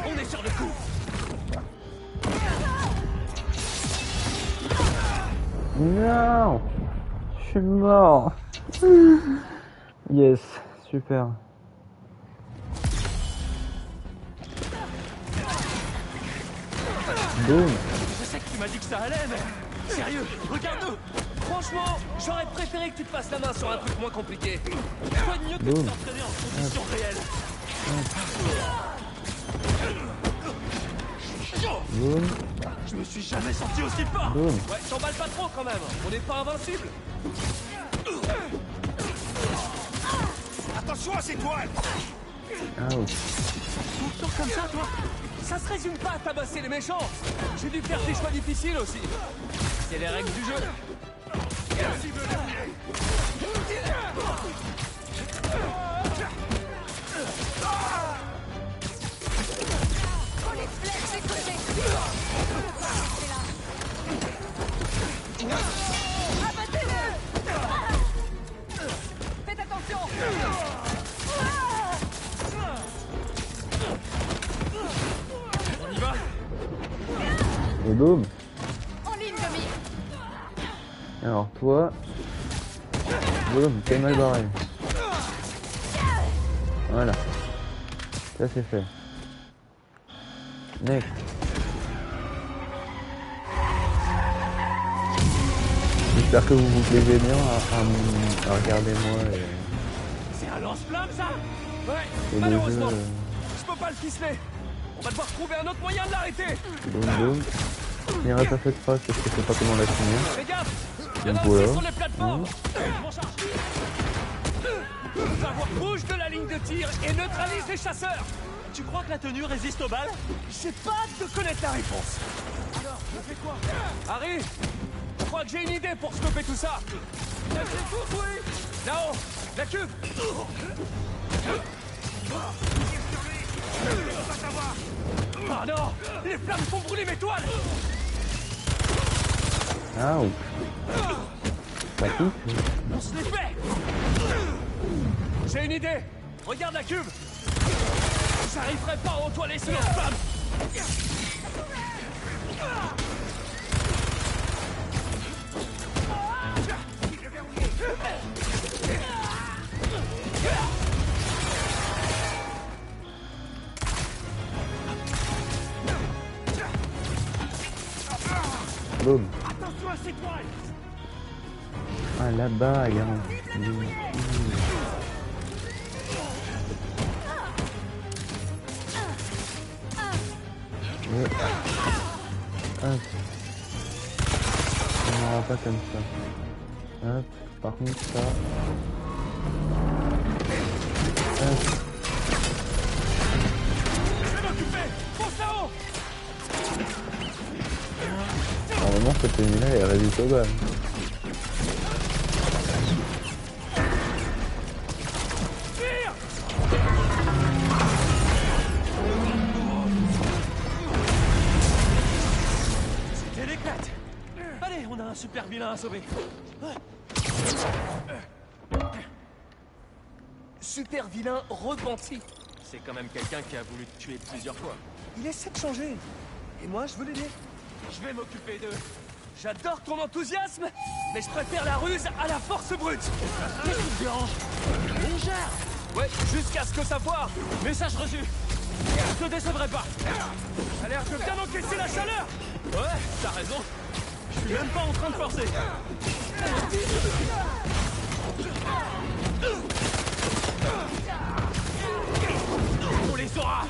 On est sur le coup. Non, je suis mort. Yes, super. Boum. Je sais que tu m'as dit que ça allait, mais... Sérieux, regarde-nous. Franchement, j'aurais préféré que tu te passes la main sur un truc moins compliqué. Quoi de mieux que de s'entraîner en conditions réelles? Boum. Je me suis jamais senti aussi fort. Boum. Ouais, t'emballes pas trop quand même. On n'est pas invincible. Attention à ces toiles. Ouch. Tout le temps comme ça, toi? Ça se résume pas à tabasser les méchants. J'ai dû faire des choix difficiles aussi. C'est les règles du jeu. Oh, les flèches, c'est côté. Abattez-le. Faites attention. On y va? Et boum. En ligne de mire. Alors toi, boum, t'es mal barré. Voilà. Ça c'est fait. Next. J'espère que vous vous plaisez bien à regarder moi. C'est un lance-flamme, ça? Ouais, Et le malheureusement. jeu, Je peux pas le ficeler. On va devoir trouver un autre moyen de l'arrêter. boum boum. Je finirai pas cette phrase parce que je sais pas comment la finir. Fais gaffe. Il y en Donc a aussi voilà. sur les plateformes. M'en charge. Va voir bouge de la ligne de tir et neutralise les chasseurs. Tu crois que la tenue résiste aux balles? J'ai pas hâte de connaître la réponse. Alors, je fais quoi? Harry, je crois que j'ai une idée pour stopper tout ça. Là-haut, la cube. Ah non, les flammes font brûler mes toiles. Ah ouch. Ça pique. On se les fait. J'ai une idée. Regarde la cube. J'arriverai pas à entoiler ces flammes. Ah là-bas, il y a un... Mais... Hop. On n'aura pas comme ça. Hop. Par contre ça... Hop. Normalement cette tenue-là est résistable. C'était l'éclate. Allez, on a un super vilain à sauver. Super vilain repenti. C'est quand même quelqu'un qui a voulu te tuer plusieurs fois. Il essaie de changer. Et moi, je veux l'aider. Je vais m'occuper d'eux. J'adore ton enthousiasme, mais je préfère la ruse à la force brute. Qu'est-ce qui te dérange? Légère. Ouais, jusqu'à ce que ça foire. Message reçu. Je te décevrai pas. T'as l'air de bien encaisser la chaleur. Ouais, t'as raison. Je suis même pas en train de forcer. On les aura.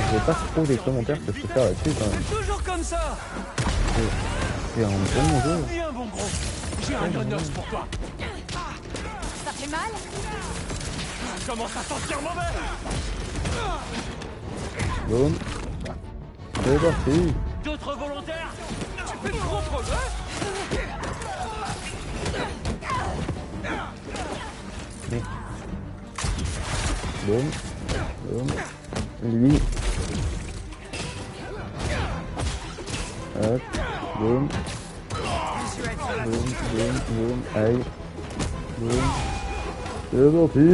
Je sais pas trop les commentaires que je peux faire là-dessus quand même. Toujours comme ça. C'est un bon jeu. Viens, bon gros. J'ai un nonos pour toi. Ça fait mal? Ça commence à sentir mauvais. Boum. C'est parti. D'autres volontaires? Tu fais de gros progrès? Mais... Boum. Boum. Lui. Hop. Boum. Boum, boum, boum. Aïe. Boum. C'est parti.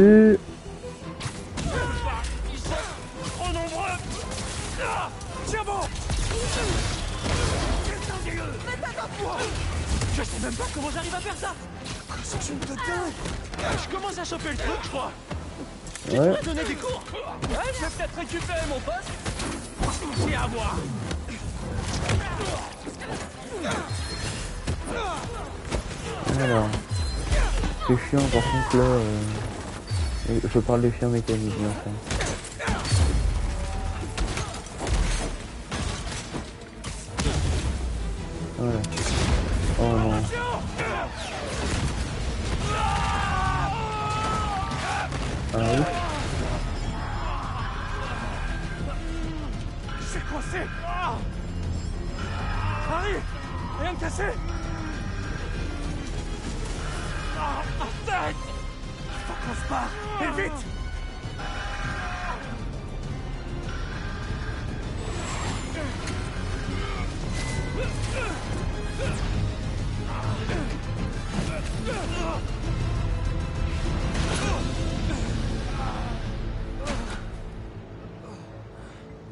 Ils sont trop nombreux. Tiens bon. Je sais même pas comment j'arrive à faire ça. Costume de dingue. Je commence à choper le truc, je crois. Tu Ouais. pourrais donner des cours? Ouais, je vais peut-être récupérer mon poste. C'est à moi. Alors. C'est chiant par contre là. Je parle des chiens mécaniques bien sûr. Voilà. Oh non. Ah oui. C'est coincé. Arrive. Rien de cassé. Arrête. Faut qu'on se barre. Et vite.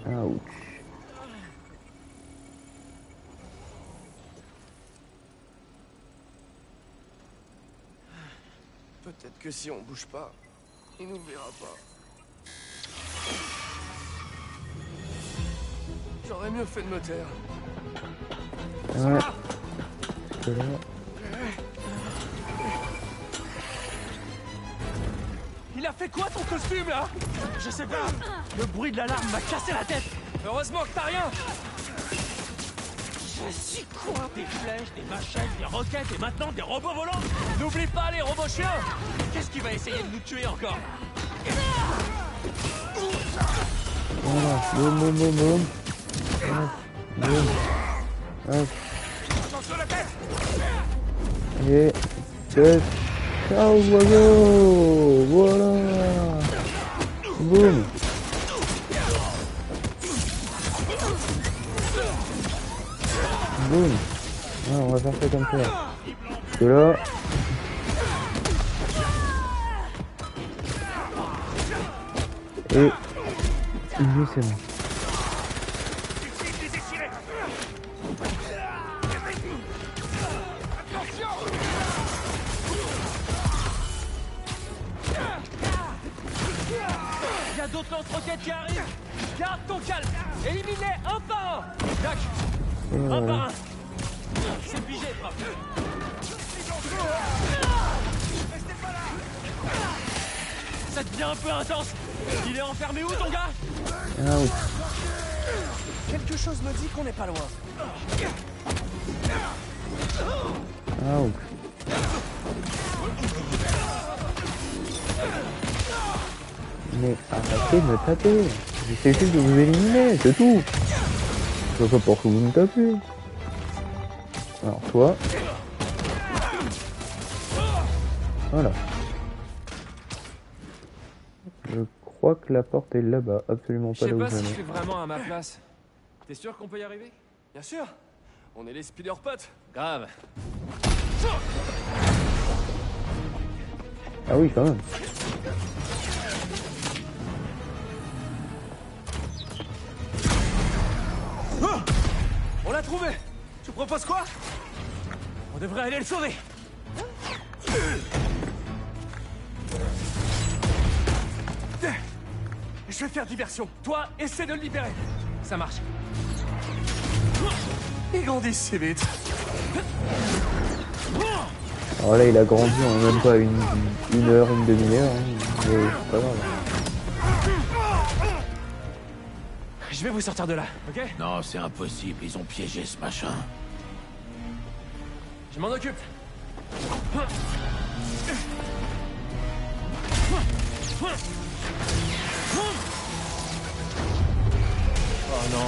Ouch. Peut-être que si on bouge pas, il nous verra pas. J'aurais mieux fait de me taire. Ouais. C'est là. Il a fait quoi ton costume là? Je sais pas. Le bruit de l'alarme m'a cassé la tête. Heureusement que t'as rien. Je suis quoi? Des flèches, des machettes, des roquettes et maintenant des robots volants. N'oublie pas les robots chiens. Qu'est-ce qui va essayer de nous tuer encore? Voilà. Boum, boum, boum, boum. Hop. Boum. Hop. Attention la tête. Et... tête. Ciao oiseau. Voilà. Boum. Boum. Ah, on va faire ça comme ça. Parce que là... Et... lui c'est bon. lance-roquettes qui arrivent. Garde ton calme. Élimine-les un par un. Tac. Un par un. C'est figé, prof. Restez pas là. Ça devient un peu intense. Il est enfermé où, ton gars? Ah oui. Quelque chose me dit qu'on n'est pas loin. Ah oui. Mais arrêtez de me taper. J'essaie juste de vous éliminer, c'est tout. Je vois pas pourquoi vous me tapez. Alors toi. Voilà. Je crois que la porte est là-bas, absolument pas là où je sais pas si j'en je ai. suis vraiment à ma place. T'es sûr qu'on peut y arriver? Bien sûr. On est les Spider-Potes. Grave. Ah oui, quand même. On l'a trouvé. Tu proposes quoi? On devrait aller le sauver. Je vais faire diversion. Toi, essaie de le libérer. Ça marche. Ils grandissent si vite. Alors là, il a grandi en même pas une heure, une demi-heure. Hein. Mais c'est pas grave. Je vais vous sortir de là, ok? Non, c'est impossible. Ils ont piégé ce machin. Je m'en occupe. Oh non.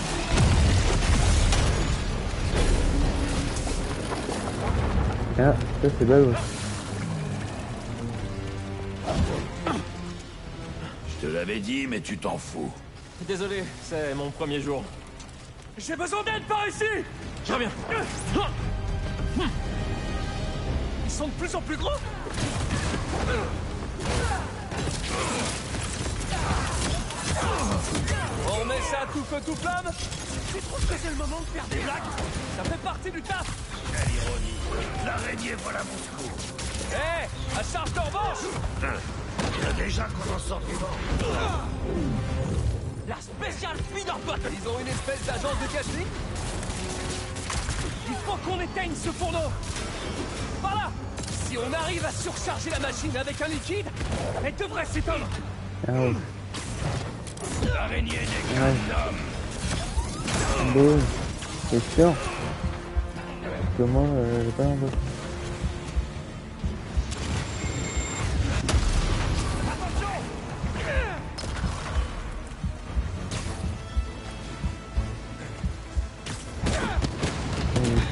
Ah, ça c'est ballot. Je te l'avais dit, mais tu t'en fous. Désolé, c'est mon premier jour. J'ai besoin d'aide par ici! Je reviens. Ils sont de plus en plus gros! On met ça à tout feu tout flamme? Tu trouves que c'est le moment de faire des blagues? Ça fait partie du taf! Quelle ironie. L'araignée, voilà mon secours. Hé! À charge de revanche! Il y a déjà qu'on en sort vivant. La spéciale Spider-Bot! Ils ont une espèce d'agence de cacherie? Il faut qu'on éteigne ce fourneau! Par là! Si on arrive à surcharger la machine avec un liquide, elle devrait s'éteindre! Ah oui. L'araignée des d'homme. Bon, c'est sûr. Parce que moi, j'ai pas l'impression.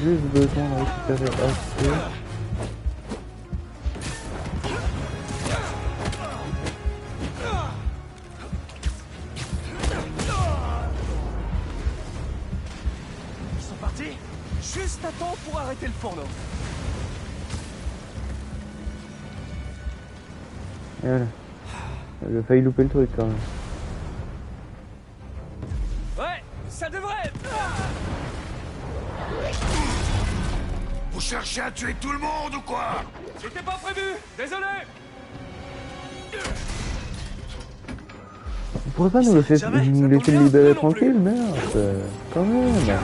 J'ai juste besoin de récupérer assez. Ils sont partis? Juste à temps pour arrêter le fourneau. Et voilà. J'ai failli louper le truc quand même. Ouais, ça devrait... Vous cherchez à tuer tout le monde ou quoi? C'était pas prévu! Désolé! Vous pourrez pas nous laisser le libérer tranquille, merde, quand même.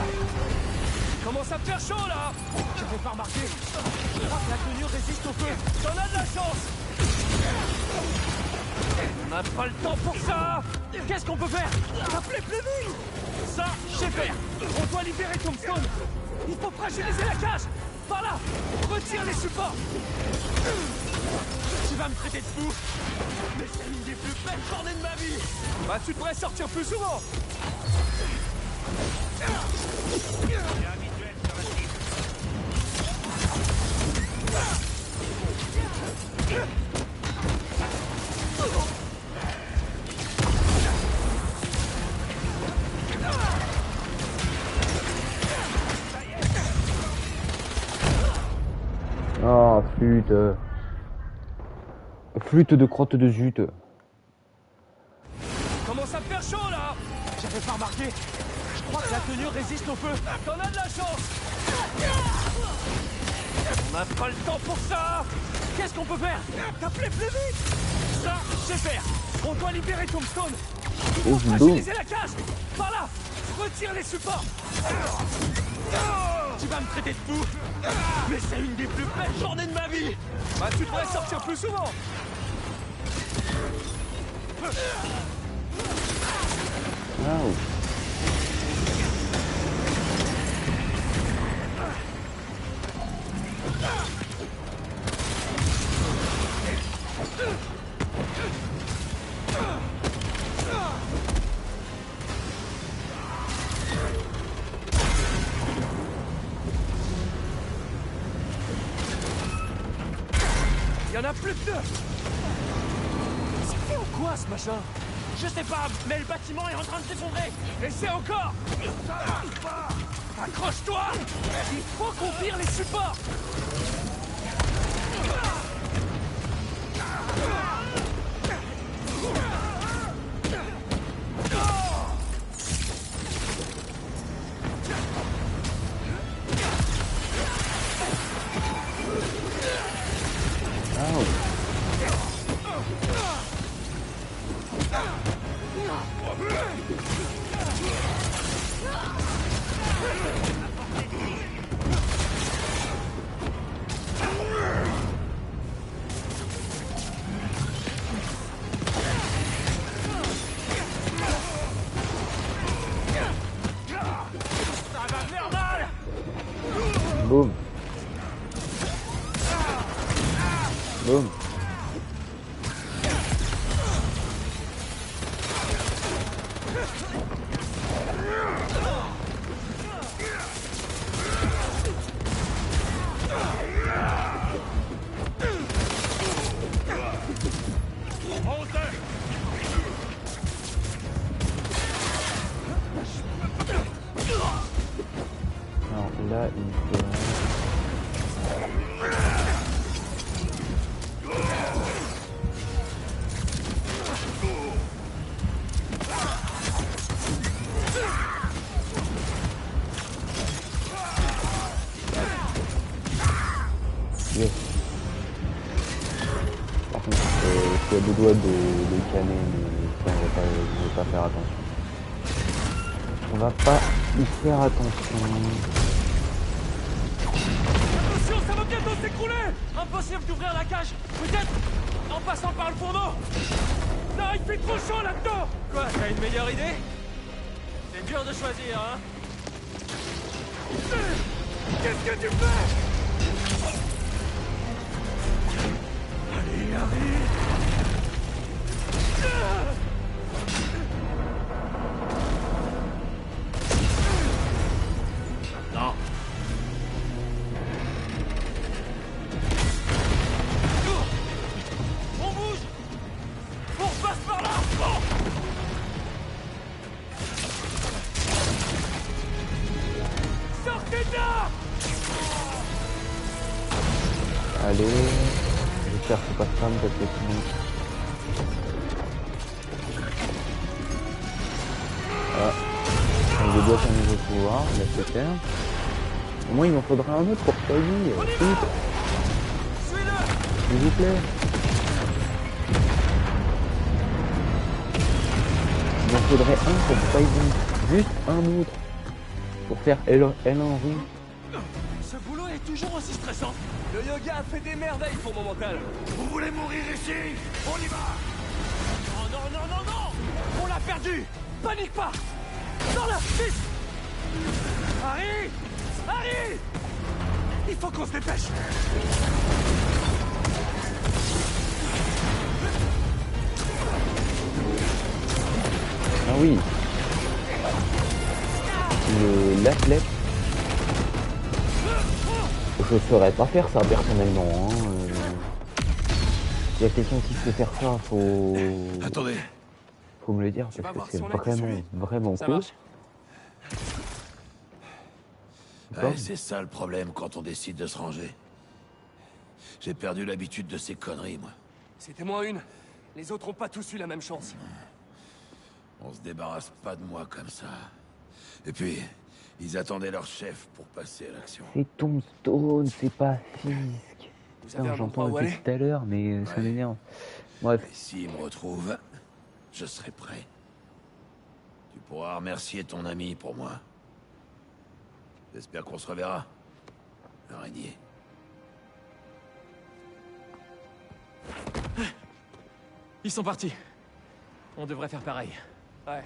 Commence à me faire chaud là! J'avais pas remarqué. Je crois que la tenue résiste au feu. T'en as de la chance! On n'a pas le temps pour ça! Qu'est-ce qu'on peut faire? Appelez plus vite! Ça, je sais faire! On doit libérer Tombstone! Il faut fragiliser la cage! Par là! Retire les supports! Tu vas me traiter de fou! Mais c'est une des plus belles journées de ma vie! Bah tu devrais sortir plus souvent! Oh, flûte. Flûte de crotte de zut. Commence à me faire chaud là! J'avais pas remarqué. Je crois que la tenue résiste au feu. T'en as de la chance! On n'a pas le temps pour ça! Qu'est-ce qu'on peut faire? T'appelez plus vite! Ça, je sais faire! On doit libérer Tombstone! Il faut fragiliser la cage. Par là. Retire les supports. Tu vas me traiter de fou. Mais c'est une des plus belles journées de ma vie. Bah tu devrais sortir plus souvent. Waouh. Il y en a plus que deux. C'est fait ou quoi ce machin? Je sais pas, mais le bâtiment est en train de s'effondrer. Et c'est encore. Accroche-toi. Il faut qu'on vire les supports. Boum. Boum. Alors là, il faut... Yes. Par contre, je suis à deux doigts de canner, mais ça, on va pas faire attention. On va pas y faire attention. Attention, ça va bientôt s'écrouler. Impossible d'ouvrir la cage. Peut-être en passant par le fourneau. Non, il fait trop chaud là-dedans. Quoi, t'as une meilleure idée? C'est dur de choisir, hein. Qu'est-ce que tu fais? Allez, arrive. Non. On bouge. On passe par là. Sortez de là. Allez, j'espère que c'est pas spam parce que sinon... Ah, on débloque un nouveau pouvoir, là c'est clair. Au moins il m'en faudra un autre pour Spidey, s'il vous plaît. Il m'en faudrait un pour Spidey, juste un autre, pour faire L1 rue. Ce boulot est toujours aussi stressant. Le yoga a fait des merveilles pour mon mental. Vous voulez mourir ici? On y va! Non, non, non, non, non! On l'a perdu! Panique pas! Dans la piste! Harry! Harry! Il faut qu'on se dépêche! Ah oui! L'athlète. Je ne saurais pas faire ça personnellement. Il y a quelqu'un qui sait faire ça, faut... Attendez. Faut me le dire parce que c'est vraiment cool. Ouais, c'est ça le problème quand on décide de se ranger. J'ai perdu l'habitude de ces conneries, moi. C'était moins une. Les autres ont pas tous eu la même chance. On se débarrasse pas de moi comme ça. Et puis, ils attendaient leur chef pour passer à l'action. C'est Tombstone, c'est pas Fisk. Putain, j'entends depuis tout à l'heure, mais ça m'énerve. Bref. Et s'ils me retrouvent, je serai prêt. pourras remercier ton ami pour moi. J'espère qu'on se reverra. L'araignée. Ils sont partis. On devrait faire pareil. Ouais.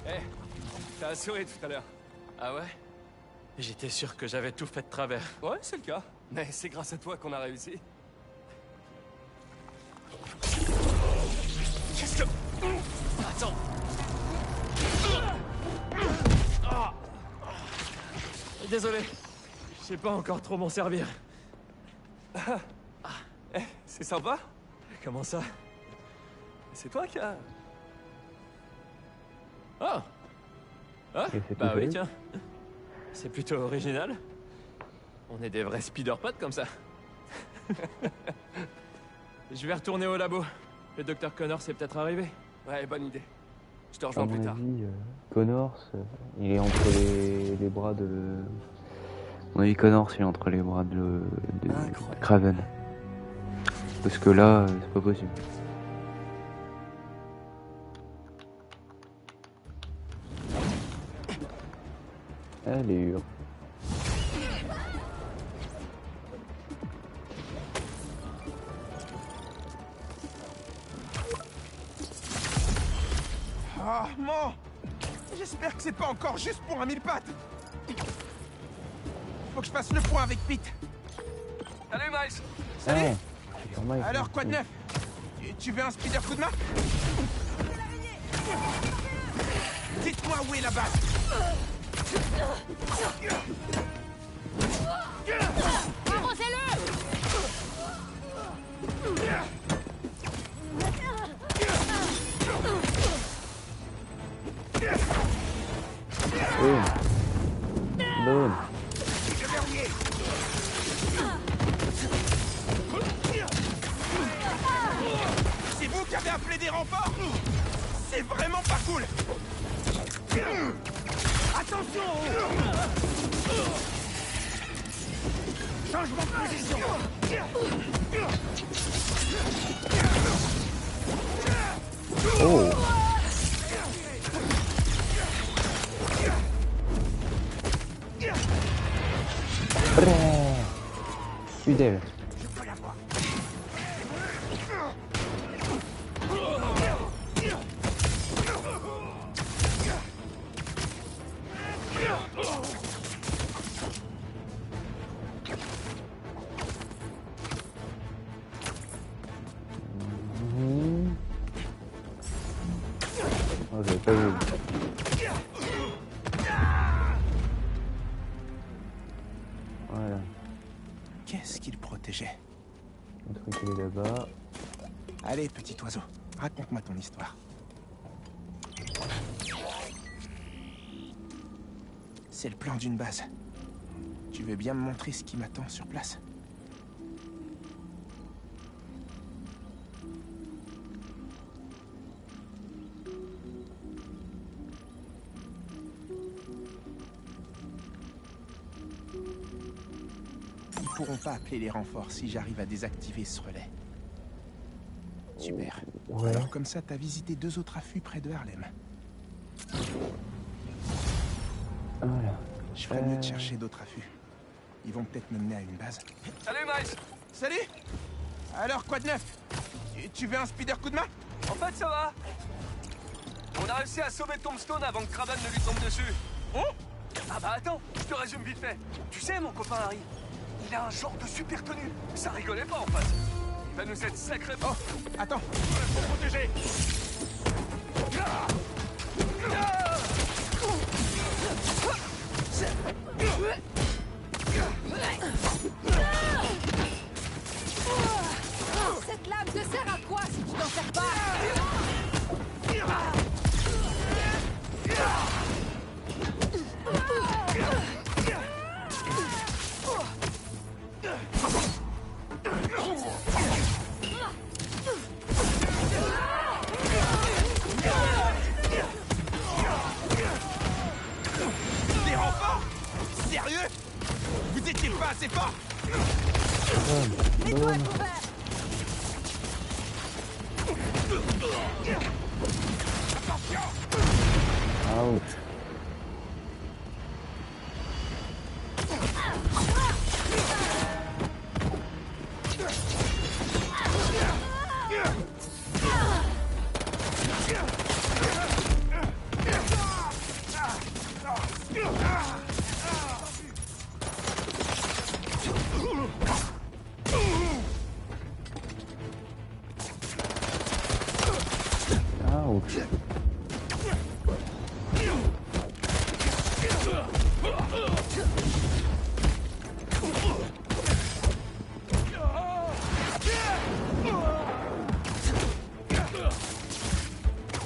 Eh, t'as assuré tout à l'heure. Ah ouais? J'étais sûr que j'avais tout fait de travers. Ouais, c'est le cas. Mais c'est grâce à toi qu'on a réussi. Qu'est-ce que... Attends. Désolé. Je sais pas encore trop m'en servir. Eh, c'est sympa. Comment ça? C'est toi qui as... Oh! Ah, bah oui, tiens. C'est plutôt original. On est des vrais speeder-potes comme ça. Je vais retourner au labo. Le docteur Connors est peut-être arrivé. Ouais, bonne idée. Je te À rejoins mon plus tard. avis, Connors, il est entre les bras de... À mon avis, Connors, il est entre les bras de Kraven. Parce que là, c'est pas possible. Allure. Ah, man! J'espère que c'est pas encore juste pour un mille pattes! Faut que je fasse le point avec Pete. Salut, Miles! Salut! Mike, Alors, quoi de neuf? Tu veux un speeder coup de main? Dites-moi où est la base! Boom. C'est vous qui avez appelé des renforts? C'est vraiment pas cool! Attention! Changement de position! Oh! Fidèle. Oh, j'avais pas vu. Voilà. Qu'est-ce qu'il protégeait? Le truc il est là-bas. Allez, petit oiseau, raconte-moi ton histoire. C'est le plan d'une base. Tu veux bien me montrer ce qui m'attend sur place? Ils pourront pas appeler les renforts si j'arrive à désactiver ce relais. Super. Ouais. Alors comme ça, t'as visité 2 autres affûts près de Harlem. Voilà. Je ferais mieux de chercher d'autres affûts. Ils vont peut-être me mener à une base. Salut, Miles! Salut! Alors, quoi de neuf? Tu veux un speeder coup de main? En fait, ça va. On a réussi à sauver Tombstone avant que Kraven ne lui tombe dessus. Ah bah attends, je te résume vite fait. Tu sais, mon copain Harry, il a un genre de super tenue. Ça rigolait pas en face. Il va nous être sacrément... Oh, attends. Faut protéger. Cette lame te sert à quoi si tu t'en sers pas? Des renforts? Sérieux? Vous étiez pas assez fort? Mets-toi à couvert! Ouch.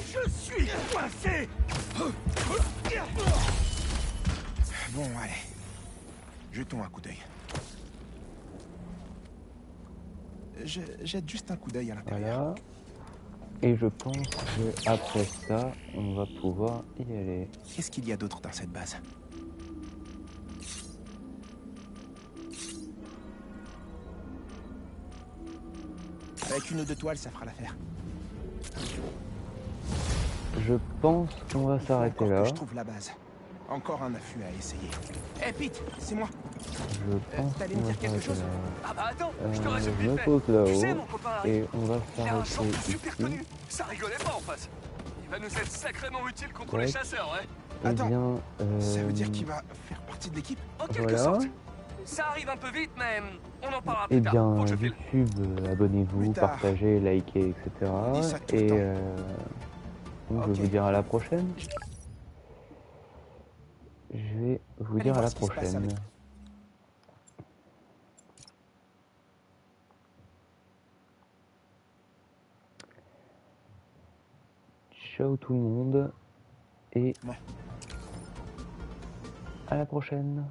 Je suis coincé. Bon, allez. Jetons un coup d'œil. Je jette juste un coup d'œil à l'intérieur. Voilà. Et je pense que après ça, on va pouvoir y aller. Qu'est-ce qu'il y a d'autre dans cette base? Avec une ou deux toiles, ça fera l'affaire. Je pense qu'on va s'arrêter là. Je trouve la base. Encore un affût à essayer. Hé Pete, c'est moi. Je pense t'allais qu'on me va dire quelque chose? s'arrêter Ah bah attends, là. je te résume Je me vite fait. pose là-haut Tu sais, mon copain arrive. et on va Il a un s'arrêter champ ici. super connu. Ça rigolait pas en face. Il va nous être sacrément utile contre les Tac. chasseurs, ouais. Eh bien, Ça veut dire qu'il va faire partie de l'équipe? En quelque voilà. sorte. Ça arrive un peu vite, mais on en parlera Eh plus tard. bien, Faut que je file. YouTube, abonnez-vous, partagez, likez, etc. Et donc, je vais vous dire à la prochaine. Je vais vous dire à la prochaine. Ciao tout le monde et à la prochaine.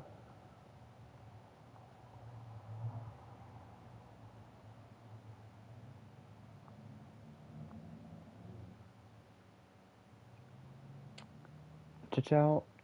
Ciao ciao.